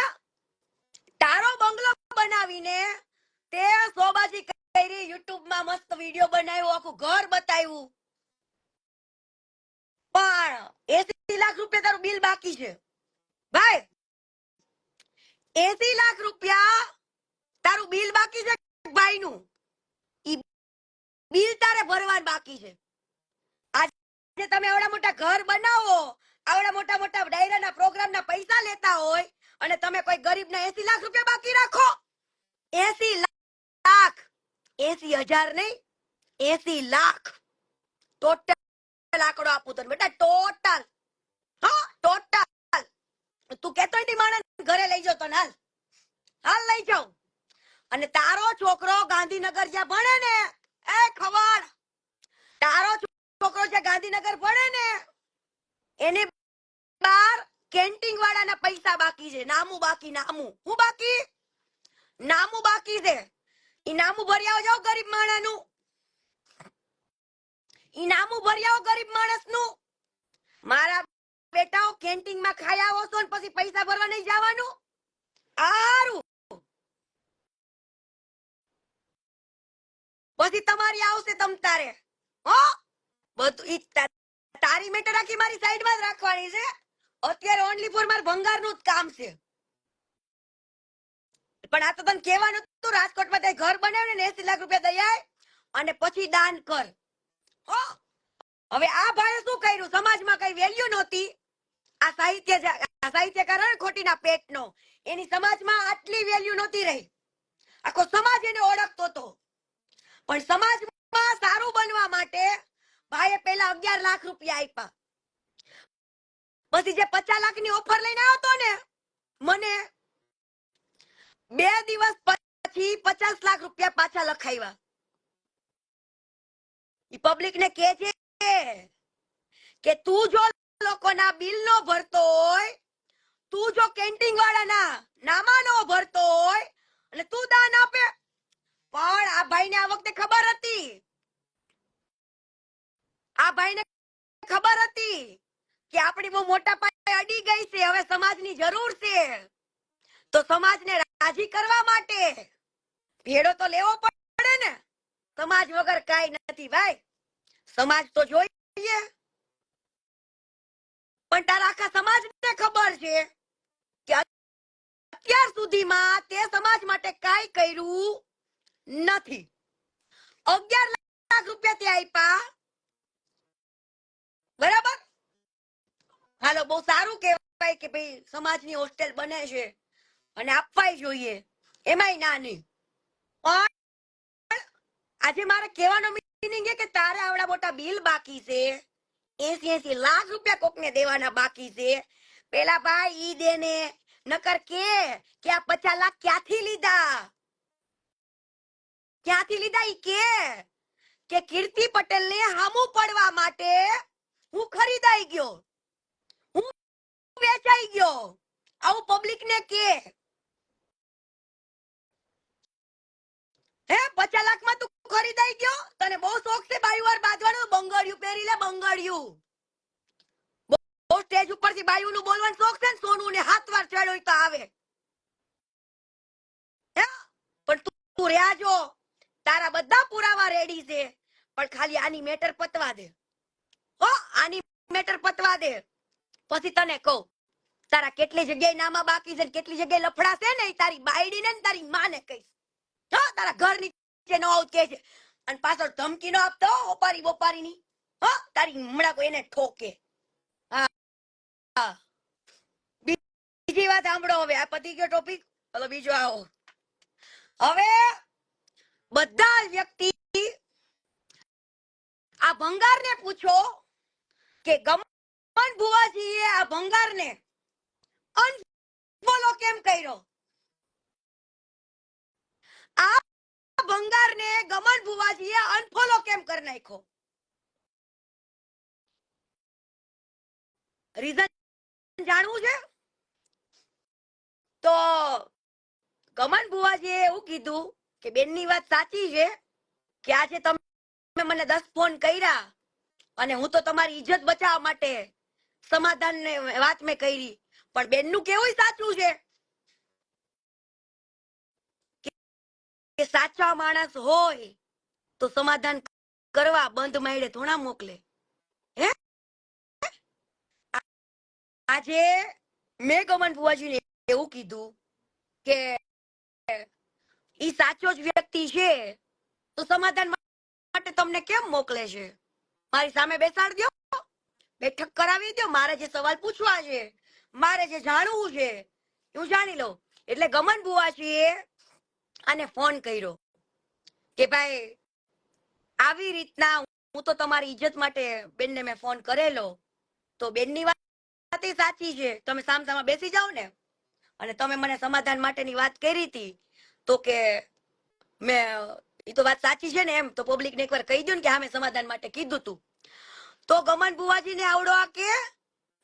તારો બંગલો બનાવીને તે સોબાજી કરી, યુટ્યુબમાં મસ્ત વિડિયો બનાવ્યો, આખું ઘર બતાવ્યું, પણ 80 લાખ રૂપિયા તારું બિલ બાકી છે. ભાઈ 80 લાખ રૂપિયા તારું બિલ બાકી છે ભાઈનું. ઈ બિલ તારે ભરવાનું બાકી છે. આજે તમે આવડા મોટા ઘર બનાવો, આવડા મોટા ડાયરાના પ્રોગ્રામના પૈસા લેતા હોય અને તમે કોઈ ગરીબના 80 લાખ રૂપિયા બાકી રાખો. 80 લાખ, 80,000 નહીં, 80 લાખ ટોટલ આંકડો આપું તને બેટા, ટોટલ. હા ટોટલ. તું કેતો નથી માણસ ઘરે લઈ જાવ તને, હાલ લઈ જાવ. અને તારો છોકરો ગાંધીનગર જ્યાં ભણે ને, એ ખબર, તારો છોકરો જે ગાંધીનગર ભણે ને એને બાર કેન્ટીન વાળાના પૈસા બાકી છે. નામું બાકી, નામું. હું બાકી? નામું બાકી છે. ઈ નામું ભરી આવો જાવ ગરીબ માણસનું. ઈ નામું ભરી આવો ગરીબ માણસનું. મારા બેટાઓ કેન્ટીનમાં ખાઈ આવો છો ને પછી પૈસા ભરવા નહીં જવાનું. આરું પછી તમારી આવશે તમ તારે. હો બધું ઈ તારી મેટર રાખી મારી સાઈડમાં જ રાખવાની છે. અત્યારે ઓનલી ફોર માર ભંગારનું જ કામ છે. પણ આ તો તને કહેવાનું હતું, રાજકોટમાં તે ઘર બનાવ્યું ને 80 લાખ રૂપિયા દઈ આય અને પછી દાન કર. હો હવે આ ભાઈએ શું કર્યું? સમાજમાં કઈ વેલ્યુ નહોતી. આ સાહિત્યકાર ખોટીના પેટનો, એની સમાજમાં આટલી વેલ્યુ નહોતી રહી. આખો સમાજ એને ઓળખતો હતો. પણ સમાજમાં સારું બનવા માટે ભાઈએ પહેલા 11 લાખ રૂપિયા આપ્યા. પછી જે 50 લાખની ઓફર લઈને આવ્યો હતો ને, મને 2 દિવસ પછી 50 લાખ રૂપિયા પાછા લખાવ્યા. ઈ પબ્લિક ને કહે છે કે તું જો લોકોના બિલ નો ભરતો હોય, તું જો કેન્ટીન વાળાના નામા નો ભરતો હોય અને તું દાન આપે. પણ આ ભાઈને આ વખતે ખબર હતી, આ ભાઈને ખબર હતી કે આપણી બહુ મોટા પાયે અડી ગઈ છે, હવે સમાજની જરૂર છે. તો સમાજને રાજી કરવા માટે ભેડો તો લેવો પડે ને. સમાજ વગર કાઈ નથી ભાઈ, સમાજ તો જોઈએ. પણ તારા આખા સમાજને ખબર છે કે અત્યાર સુધીમાં તે સમાજ માટે કાંઈ કર્યું નથી. 11 લાખ રૂપિયા તે આપ્યા, બરાબર. હાલો, બહુ સારું કહેવાય કે ભાઈ સમાજની હોસ્ટેલ બને છે અને આપવાય જોઈએ, એમાંય ના નહીં. પણ આજે મારે કહેવાનો મીનિંગ એ કે તારે આવડા મોટા બિલ બાકી છે, 80 લાખ રૂપિયા કોકને દેવાના બાકી છે. પેલા ભાઈ ઈ દેને, નકર કે આ 50 લાખ ક્યાંથી લીધા, ઈ કે કીર્તિ પટેલ ને હામું પડવા માટે હું ખરીદાઈ ગયો, હું વેચાઈ ગયો, આવું પબ્લિક ને કે હે 50 લાખ માં તું ખરીદાઈ ગયો? તને બહુ શોખ છે બાયુવાર બાંધવાનો, બંગડિયું પહેરી લે, બંગડિયું. બહુ સ્ટેજ ઉપરથી બાયુ નું બોલવાનું શોખ છે ને, સોનું ને હાથ વાર ચડ્યો તો આવે હે. પણ તું રહ્યા જો, તારા બધા પુરાવા રેડી છે, પણ ખાલી આની મેટર પતવા દે. હો, આની મેટર પતવા દે, પછી તને કહું તારા કેટલી જગ્યાએ નામા બાકી છે, કેટલી જગ્યાએ લફડા છે ને, તારી બાયડી ને તારી માને કહીશ. હા, તારા ઘર નીચે ન આવું કે છે, અને પાછળ ધમકી નો આપતો ઓપારી બોપારી ની. હા, તારી હમણાં કોઈ એને ઠોકે. હા હા, બીજી વાત સાંભળો. હવે આ પતી ગયો ટોપિક, હવે બીજો આવો. હવે બધા વ્યક્તિ આ ભંગારને પૂછો કે ગમન ભુવાજીએ આ ભંગારને અનફોલો કેમ કર્યો? આ ભંગારને ગમન ભુવાજીએ અનફોલો કેમ કરી નાખ્યો? રીઝન જાણવું છે? તો ગમન ભુવાજીએ એવું કીધું કે બેનની વાત સાચી છે કે આજે તમે મને 10 ફોન કર્યા અને હું તો તમારી ઇજ્જત બચાવવા માટે સમાધાન ને વાત મેં કરી, પણ બેનનું કેવું સાચું છે કે સાચા માણસ હોય તો સમાધાન કરવા બંધ માયડે થોડા મોકલે. હે, આજે મેં ગમન ભુવાજીને એવું કીધું કે ઈ સાચો જ વ્યક્તિ છે તો સમાધાન માટે તમને કેમ મોકલે છે? મારી સામે બેસાડ દો, બેઠક કરાવી દો, મારે જે સવાલ પૂછવા છે, મારે જે જાણવું છે હું જાણી લઉં. એટલે ગમન ભુવાજીએ આને ફોન કર્યો કે ભાઈ આવી રીતના હું તો તમારી ઇજ્જત માટે બેનને મેં ફોન કરેલો, તો બેનની વાત સાચી છે, તમે સામસામા બેસી જાઓ ને, અને તમે મને સમાધાન માટેની વાત કરી હતી તો કે મેં એ તો વાત સાચી છે ને, એમ તો પબ્લિક ને એકવાર કહી દઉં ને કે હા મેં સમાધાન માટે કીધું તું. તો ગમન ભુવાજીને આવડો આ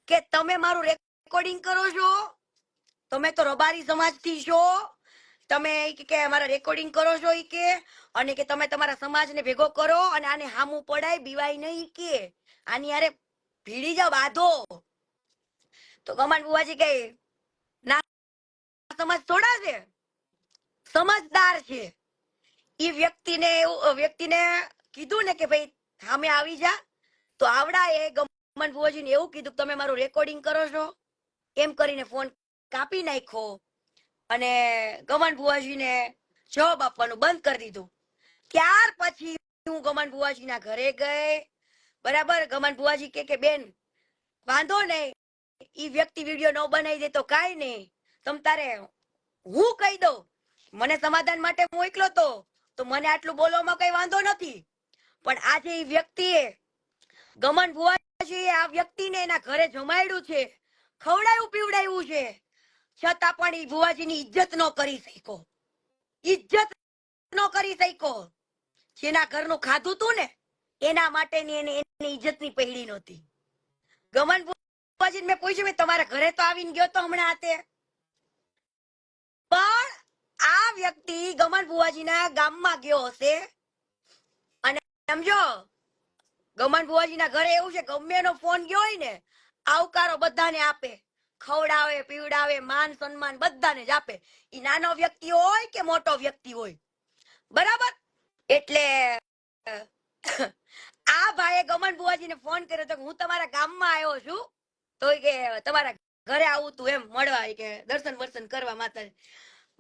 કે તમે મારું રેકોર્ડિંગ કરો છો, તમે તો રબારી સમાજથી છો, તમે કે અમારા રેકોર્ડિંગ કરો છો ઈ કે, અને કે તમે તમારા સમાજને ભેગો કરો અને આને હામું પડાય, બીવાય નહીં કે આની યારે ભીડી જાવ બાંધો. તો ગમન ભુવાજી કે ના, સમાજ થોડા છે, સમજદાર છે. એ વ્યક્તિને કીધું ને કે ભાઈ સામે આવી જા, તો આવડા એ ગમન ભુવાજીને એવું કીધું તમે મારું રેકોર્ડિંગ કરો છો, એમ કરીને ફોન કાપી નાખ્યો અને ગમન ભુવાજીને જવાબ આપવાનું બંધ કરી દીધું. ત્યાર પછી હું ગમન ભુવાજીના ઘરે ગઈ, બરાબર. ગમન ભુવાજી કે બેન વાંધો નહીં, ઈ વ્યક્તિ વિડીયો ન બનાવી દે તો કાંઈ નહીં, તમ તારે હું કહી દઉં, મને સમાધાન માટે મોકલો તો મને આટલું બોલવામાં કઈ વાંધો નથી, પણ આજે ઈ વ્યક્તિએ ગમન ભુવાજી આ વ્યક્તિને એના ઘરે જમાડ્યું છે, ખવડાયું પીવડાવ્યું છે, છતાં પણ ઈ ભુવાજીની ઇજ્જત ન કરી શક્યો, ઇજ્જત ન કરી શક્યો. જેના ઘરનું ખાધું તું ને એના માટેની એની ઇજ્જતની પહેરી નહોતી. ગમન ભુવાજીને મેં પૂછ્યું તમારા ઘરે તો આવીને ગયો તો હમણાં હાથે, પણ આ વ્યક્તિ ગમન ભુવાજીના ગામમાં ગયો હશે અને સમજો ગમન ભુવાજીના ઘરે એવું છે ગમે એનો ફોન ગયો હોય ને આવકારો બધાને આપે, ખવડાવે પીવડાવે, માન સન્માન બધાને જ આપે, ઈ નાનો વ્યક્તિ હોય કે મોટો વ્યક્તિ હોય, બરાબર. એટલે આ ભાઈએ ગમન ભુવાજીને ફોન કર્યો તો હું તમારા ગામમાં આવ્યો છું, તો કે તમારા ઘરે આવું તું એમ મળવા કે દર્શન વર્શન કરવા માતા,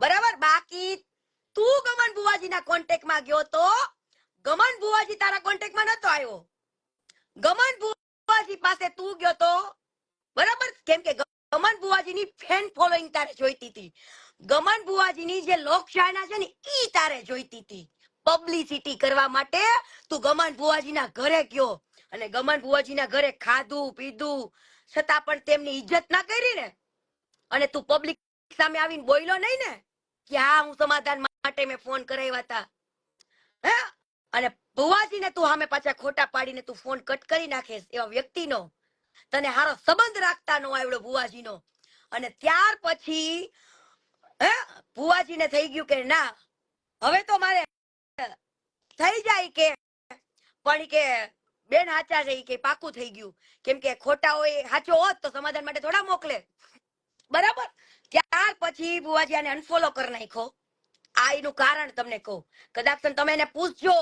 બરાબર. બાકી તું ગમન બુવાજીના કોન્ટેક્ટમાં ગયો તો ગમન બુવાજી તારા કોન્ટેક્ટમાં નતો આવ્યો. ગમન બુવાજી પાસે તું ગયો તો, બરાબર, કેમ કે ગમન બુવાજીની ફેન ફોલોઈંગ તારે જોઈતી હતી. ગમન બુવાજીની જે લોકશાયના છે ને ઈ તારે જોઈતી હતી. પબ્લિસિટી કરવા માટે તું ગમન બુવાજીના ઘરે ગયો અને ગમન બુવાજીના ઘરે ખાધું પીધું છતાં પણ તેમની ઇજ્જત ના કરી ને, અને તું પબ્લિક સામે આવીને બોલ્યો નહીં ને કે હા હું સમાધાન માટે મેં ફોન કરાવ્યા હતા, હે? અને બુવાજીને તું સામે પાછા ખોટા પાડીને તું ફોન કટ કરી નાખેસ એવા વ્યક્તિનો તને હારો સંબંધ રાખતા નો આવડો બુવાજીનો. અને ત્યાર પછી હે બુવાજીને થઈ ગયું કે ના હવે તો મારે થઈ જાય કે, પણ કે બેન હાચા છે કે પાકું થઈ ગયું, કેમ કે ખોટા હોય હાચો હોત તો સમાધાન માટે થોડા મોકલે, બરાબર. ત્યાર પછી બુવાજી આને અનફોલો કરી નાખ્યો. આ એનું કારણ તમને કહું. કદાચ તમે એને પૂછજો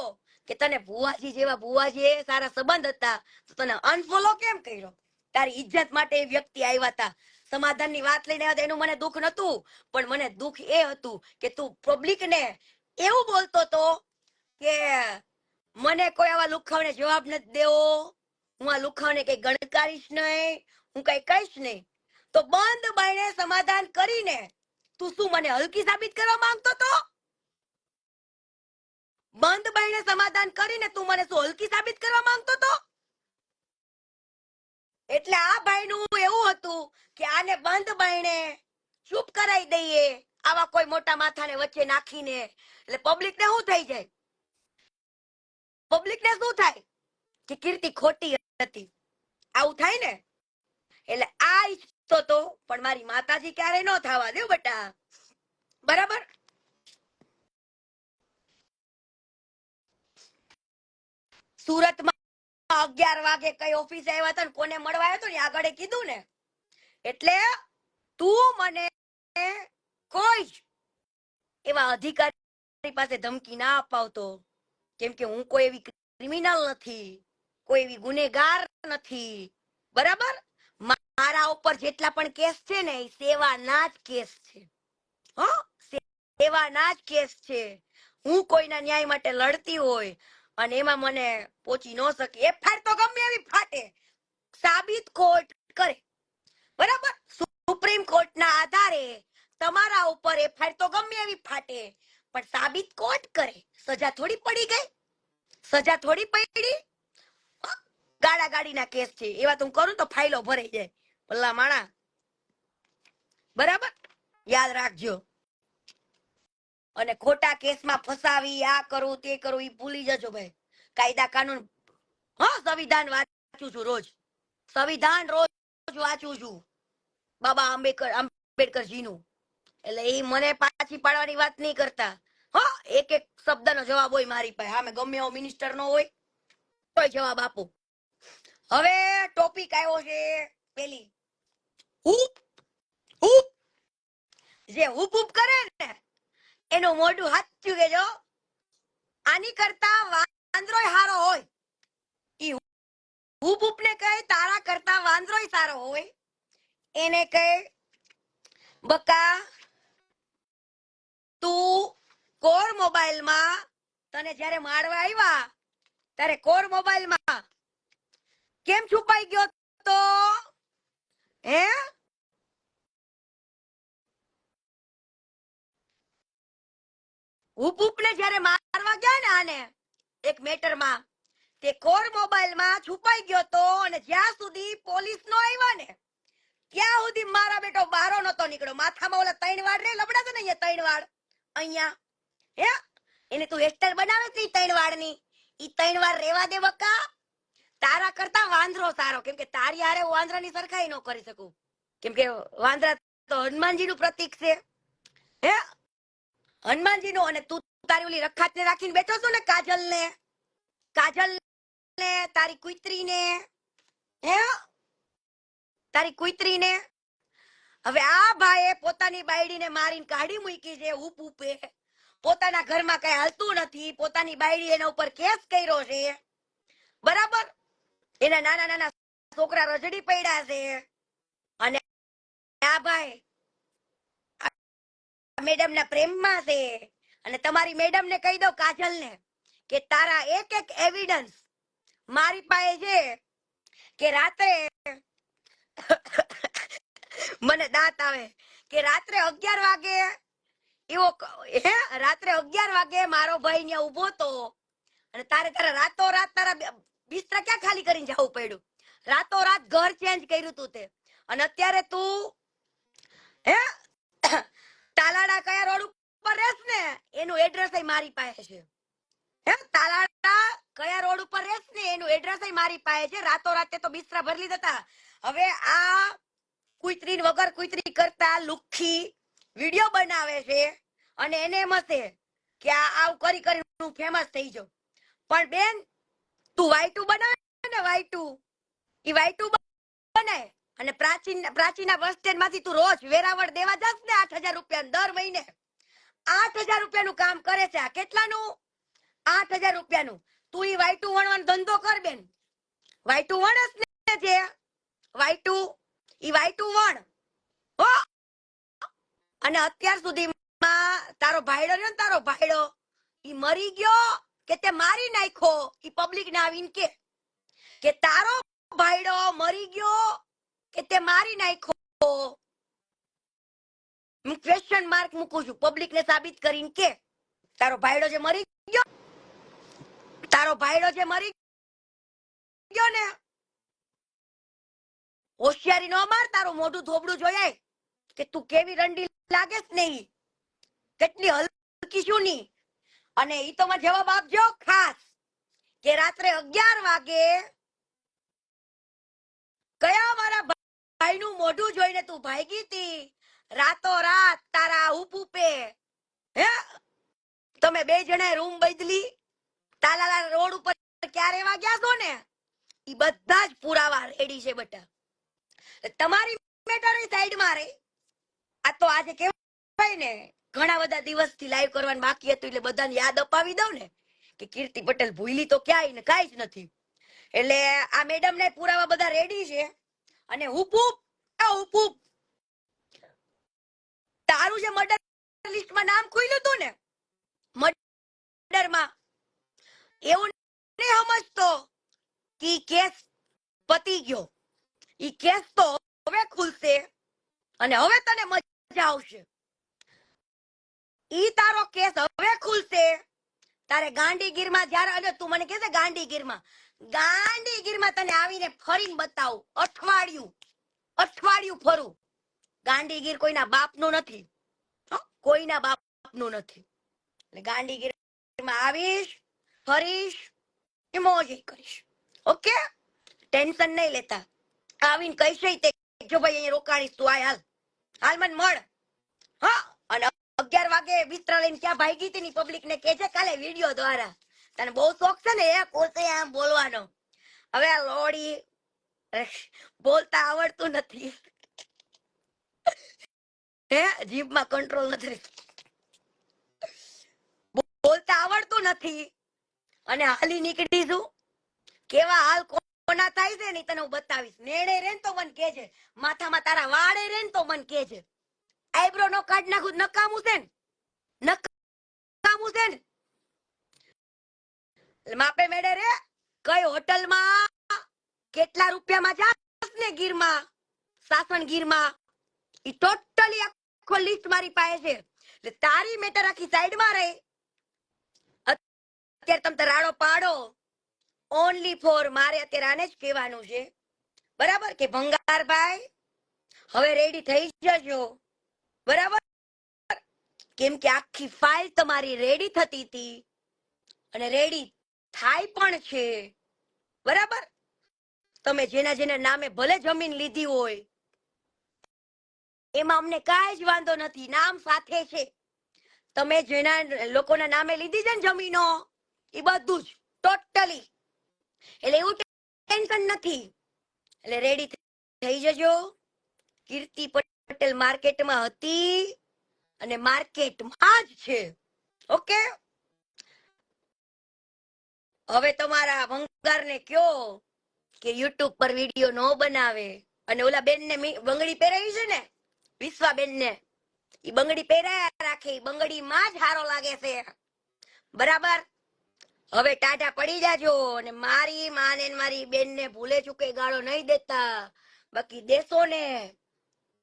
કે તને બુવાજી જેવા બુવાજી સારા સંબંધ હતા તો તને અનફોલો કેમ કર્યો? તારી ઇજ્જત માટે એ વ્યક્તિ આવ્યા હતા, સમાધાનની વાત લઈને આવ્યા હતા. એનું મને દુઃખ નતું, પણ મને દુઃખ એ હતું કે તું પબ્લિકને એવું બોલતો તો કે મને કોઈ આવા લુખાવને જવાબ નથી દેવો, હું આ લુખાવને કઈ ગણકારીશ નહીં, હું કઈ કહીશ નહીં. તો બંધ બાયણે સમાધાન કરીને તું શું મને હલકી સાબિત કરવા માંગતો તો? બંધ બાયણે સમાધાન કરીને તું મને શું હલકી સાબિત કરવા માંગતો તો? એટલે આ ભાઈનું એવું હતું કે આને બંધ બાયણે ચૂપ કરાવી દઈએ, આવા કોઈ મોટા માથાને વચ્ચે નાખીને. એટલે પબ્લિક ને શું થઈ જાય? પબ્લિક ને શું થાય કે કીર્તિ ખોટી હતી, આવું થાય ને. એટલે આ ઈચ્છતો તો, પણ મારી માતાજી ક્યારે ન થવા દે બેટા, બરાબર. સુરતમાં 11 વાગે કઈ ઓફિસે આવ્યા હતા ને કોને મળવા આવ્યો હતો ને આગળ કીધું ને. એટલે તું મને કોઈ એવા અધિકારી પાસે ધમકી ના અપાવતો, કેમ કે હું કોઈ એવી ક્રિમિનલ નથી, કોઈ એવી ગુનેગાર નથી, બરાબર. મારા ઉપર જેટલા પણ કેસ છે ને એ સેવાના જ કેસ છે, હો, સેવાના જ કેસ છે. હું કોઈના ન્યાય માટે લડતી હોય અને એમાં મને પહોંચી ન શકે, એફઆઈઆર તો ગમે એવી ફાટે, સાબિત કોર્ટ કરે, બરાબર. સુપ્રીમ કોર્ટના આધારે તમારા ઉપર એફઆઈઆર તો ગમે એવી ફાટે, પણ સાબિત કોર્ટ કરે. સજા થોડી પડી ગઈ, સજા થોડી પડી. ગાડા ગાડીના કેસ છે એવા તો હું કરું તો ફાઇલો ભરાઈ જાય, ભલા માણા, બરાબર. યાદ રાખજો. અને ખોટા કેસમાં ફસાવી આ કરું તે કરું એ ભૂલી જજો ભાઈ. કાયદા કાનૂન, હા, સંવિધાન વાંચું છું રોજ, સંવિધાન રોજ વાંચું છું, બાબા આંબેડકરજીનું. એટલે એ મને પાછી પાડવાની વાત નહીં કરતા, હા. એક એક શબ્દનો જવાબ હોય મારી પાસે, હા, મેં ગમે એવો મિનિસ્ટર નો હોય કોઈ જવાબ આપો. હવે ટોપિક આવ્યો છે પેલી હુપ હુપ, જે હુપ હુપ કરે ને એનું મોઢું હાચું કેજો. આની કરતા વાંદરોય હારો હોય. ઈ હુપ હુપ ને કહે તારા કરતા વાંદરોય સારો હોય. એને કહે બકા તું કોર મોબાઈલમાં તને જ્યારે મારવા આવ્યા ત્યારે કોર મોબાઈલમાં કેમ છુપાઈ ગયો તો? હે? હુપ હુપ ને જ્યારે મારવા ગયા ને આને એક મેટરમાં, તે કોર મોબાઈલમાં છુપાઈ ગયો તો, અને જ્યાં સુધી પોલીસ નો આવ્યા ને ત્યાં સુધી મારા બેટો બારો નતો નીકળ્યો. માથામાં ઓલા 3 વાળ રે લબડા છે ને અહીંયા 3 વાળ અહીંયા, હે, એને તું હેરસ્ટાઈલ બનાવે છે 3 વાળની, ઈ 3 વાર રેવા દે બકા. તારા કરતા વાંદરો સારો, કેમ કે તારી હારે વાંદરાની સરખાઈ ન કરી શકું, કેમ કે વાંદરા તો હનુમાનજીનું પ્રતીક છે, હે, હનુમાનજીનું. અને તું તારી ઓલી રખાતને રાખીને બેઠો છો ને, કાજલ ને તારી કુતરીને, હે, તારી કુતરીને. હવે આ ભાઈએ પોતાની બાયડીને મારીને કાઢી મૂકી છે. હુપ હુપે પોતાના ઘરમાં કઈ હાલતું નથી, પોતાની બાયડી એના ઉપર કેસ કર્યો છે, બરાબર. એના નાના નાના છોકરા રજડી પડ્યા છે, અને આ ભાઈ મેડમ ના પ્રેમમાં છે અને તમારી મેડમ ને કહી દો કાજલ ને કે તારા એક એક એવિડન્સ મારી પાસે છે કે રાત્રે મને દાંત આવે કે રાત્રે 11 વાગે એવો રાત્રે 11 વાગે મારો ભાઈ ત્યાં ઉભો તો અને તારા રાતોરાત તારા બિસ્તરા ક્યાં ખાલી કરીને જવું પડ્યું, રાતોરાત ઘર ચેન્જ કર્યું તું તે, અને અત્યારે તું હે તાલાડા કયા રોડ ઉપર રહેસ ને એનું એડ્રેસ મારી પાસે છે. હે તાલાડા કયા રોડ ઉપર રહેસ ને એનું એડ્રેસ મારી પાસે છે. રાતોરાતે તો બિસ્તરા ભરી લીધા હતા. હવે આ કુતરી વગર કુતરી કરતા લુખ્ખી વિડિયો બનાવે છે અને એને એમ હશે કે આ આવું કરી કરી હું ફેમસ થઈ જાઉં. પણ બેન તું વાયટુ બનાવે ને વાયટુ, ઈ વાયટુ બનાય અને પ્રાચીના બસ સ્ટેન્ડ માંથી તું રોજ વેરાવળ દેવા જાસ ને 8,000 રૂપિયા દર મહિને 8,000 રૂપિયાનું કામ કરે છે. આ કેટલાનું? 8,000 રૂપિયાનું. તું ઈ વાયટુ વણવાનો ધંધો કર બેન. વાયટુ વણસ ને જે વાયટુ ઈ વાયટુ વણ હો. અને અત્યાર સુધીમાં તારો ભાઈડો રહ્યો ને, તારો ભાઈડો ઈ મરી ગયો કે તે મારી નાખ્યો, ઈ પબ્લિક ને આવીને કે તારો ભાઈડો મરી ગયો કે તે મારી નાખ્યો. હું ક્વેશ્ચન માર્ક મૂકું છું. પબ્લિક ને સાબિત કરીને કે તારો ભાઈડો જે મરી ગયો, તારો ભાઈડો જે મરી ગયો ને, હોશિયારી નો માર, તારું મોઢું ધોબડું જોયાય કે તું કેવી રંડી લાગેસ ને, ઈ કેટલી હલકી શું ની. અને ઈ તો માં જવાબ આપજો ખાસ કે રાત્રે 11 વાગે કયા મારા ભાઈનું મોઢું જોઈને તું ભાગી હતી રાતોરાત તારા ઉપે. હે તમે બે જણાએ રૂમ બદલી તાલાલા રોડ ઉપર ક્યારે રહેવા ગયા છો ને, ઈ બધા જ પુરાવા રેડી છે બેટા. તમારી મેટર સાઈડમાં રહી. આ તો આજે કેવાય ને ઘણા બધા દિવસથી લાઈવ કરવાનું બાકી હતું એટલે બધાને યાદ અપાવી દઉં ને કે કીર્તિ પટેલ ભૂલી તો ક્યાંય ને કાંઈ જ નથી. એટલે આ મેડમ ને પુરાવા બધા રેડી છે. અને હુપુપ તારું જે મર્ડર લિસ્ટમાં નામ ખુલ્યું હતું ને મર્ડરમાં, એવું નહીં સમજતો કે કેસ પતી ગયો. ઈ કેસ તો હવે ખુલશે અને હવે તને મજા આવશે. ઈ તારો કેસ હવે ખુલશે. તારે ગાંધીગીરમાં જ્યારે, અને તું મને કહેશે ગાંધીગીરમાં તને આવીને ફરીને બતાવું. અઠવાડિયું ફરું. ગાંધીગીર કોઈના બાપનું નથી, કોઈના બાપનું નથી. એટલે ગાંધીગીરમાં આવીશ, ફરીશ, મોજ કરીશ. ઓકે, ટેન્શન નહીં લેતા. આવીને કહીશ તે જો ભાઈ અહીંયા રોકાણીશ, તું આય હાલ મને મળ. હા, અને 11 વાગે બિસ્તરા લઈને ક્યાં ભાગી હતી ની પબ્લિક ને કહેજે કાલે વિડિયો દ્વારા. તને બહુ શોખ છે ને એ પોતે આમ બોલવાનો. હવે આ લોડી બોલતા આવડતું નથી, હે જીભમાં કંટ્રોલ નથી, બોલતા આવડતું નથી અને હાલી નીકળી છું. કેવા હાલ કોના થાય છે ને તને હું બતાવીશ. નેડે રેન તો મને કહેજે, માથામાં તારા વાળે રેન તો મને કહેજે. આઈબ્રો નો કાઢ નાખું નકામું છે ને, નકામું છે ને. માપે મેડે રે કઈ હોટલમાં કેટલા રૂપિયામાં જાસ ને ગીરમાં, સાસણ ગીરમાં, ઈ ટોટલી આખો લિસ્ટ મારી પાસે છે. એટલે તારી મેટર આખી સાઈડમાં રહી. અત્યારે તમે રાડો પાડો ઓનલી ફોર મારે અત્યારે આને જ કહેવાનું છે, બરાબર કે ભંગારભાઈ હવે રેડી થઈ જજો. બરાબર, કેમ કે આખી ફાઇલ તમારી રેડી થતી હતી અને રેડી થાય પણ છે. બરાબર, તમે જેના જેના નામે ભલે જમીન લીધી હોય એમાં અમને કાંઈ જ વાંધો નથી, નામ સાથે છે. તમે જેના લોકોના નામે લીધી છે ને જમીનો, એ બધું જ ટોટલી. એટલે એવું ટેન્શન નથી. એટલે રેડી થઈ જજો. કીર્તિ પટેલ માર્કેટમાં હતી અને માર્કેટમાં જ છે. ઓકે, હવે તમારા ભંગારને કયો કે યુટ્યુબ પર વિડીયો નો બનાવે. અને ઓલા બેન ને બંગડી પહેરાવી છે ને વિશ્વાબેન ને ઈ બંગડી પહેરાયા રાખે, ઈ બંગડીમાં જ હારો લાગે છે. બરાબર, હવે ટાટા પડી જાજો અને મારી માને ને મારી બેન ને ભૂલે ચૂકે ગાળો નહીં દેતા. બાકી દેશો ને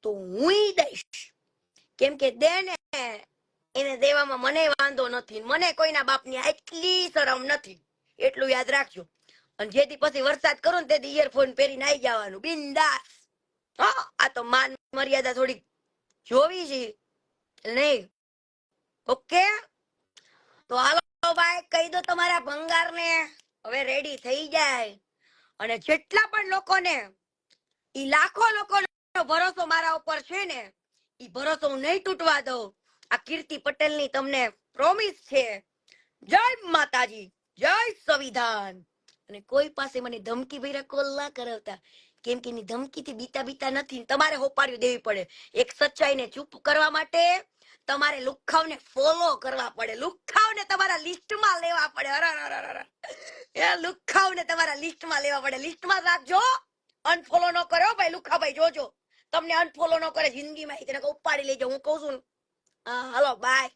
તો હું દઈશ, કેમ કે દે ને એને દેવામાં મને વાંધો નથી, મને કોઈના બાપની એટલી શરમ નથી, એટલું યાદ રાખજો. અને જેથી પછી વરસાદ કરો ને તેથી ઇયરફોન પહેરીને આવી જવાનું બિંદાસ. હા, આ તો માન મર્યાદા થોડીક જોવી છે નહીં. ઓકે, તો હાલો ભાઈ, કહી દો તમારા ભંગારને હવે રેડી થઈ જાય. અને જેટલા પણ લોકોને ઈ લાખો લોકોનો ભરોસો મારા ઉપર છે ને, ઈ ભરોસો હું નહીં તૂટવા દઉં. આ કીર્તિ પટેલની તમને પ્રોમિસ છે. જય માતાજી, જય સંવિધાન. અને કોઈ પાસે મને ધમકી ભર્યા કોલ ના કરાવતા, કેમ કે એની ધમકીથી બીતા બીતા નથી. તમારે હોપાર્યું દેવી પડે. એક સચ્ચાઈને ચૂપ કરવા માટે તમારે લુખાવને ફોલો કરવા પડે, લુખાવને તમારા લિસ્ટમાં લેવા પડે. અરે એ લુખાવને તમારા લિસ્ટમાં લેવા પડે. લિસ્ટમાં રાખજો, અનફોલો ન કર્યો ભાઈ લુખાભાઈ, જોજો તમને અનફોલો ન કરે જિંદગીમાં, તેને ઉપાડી લેજો. હું કઉ છું. હા, હાલો બાય.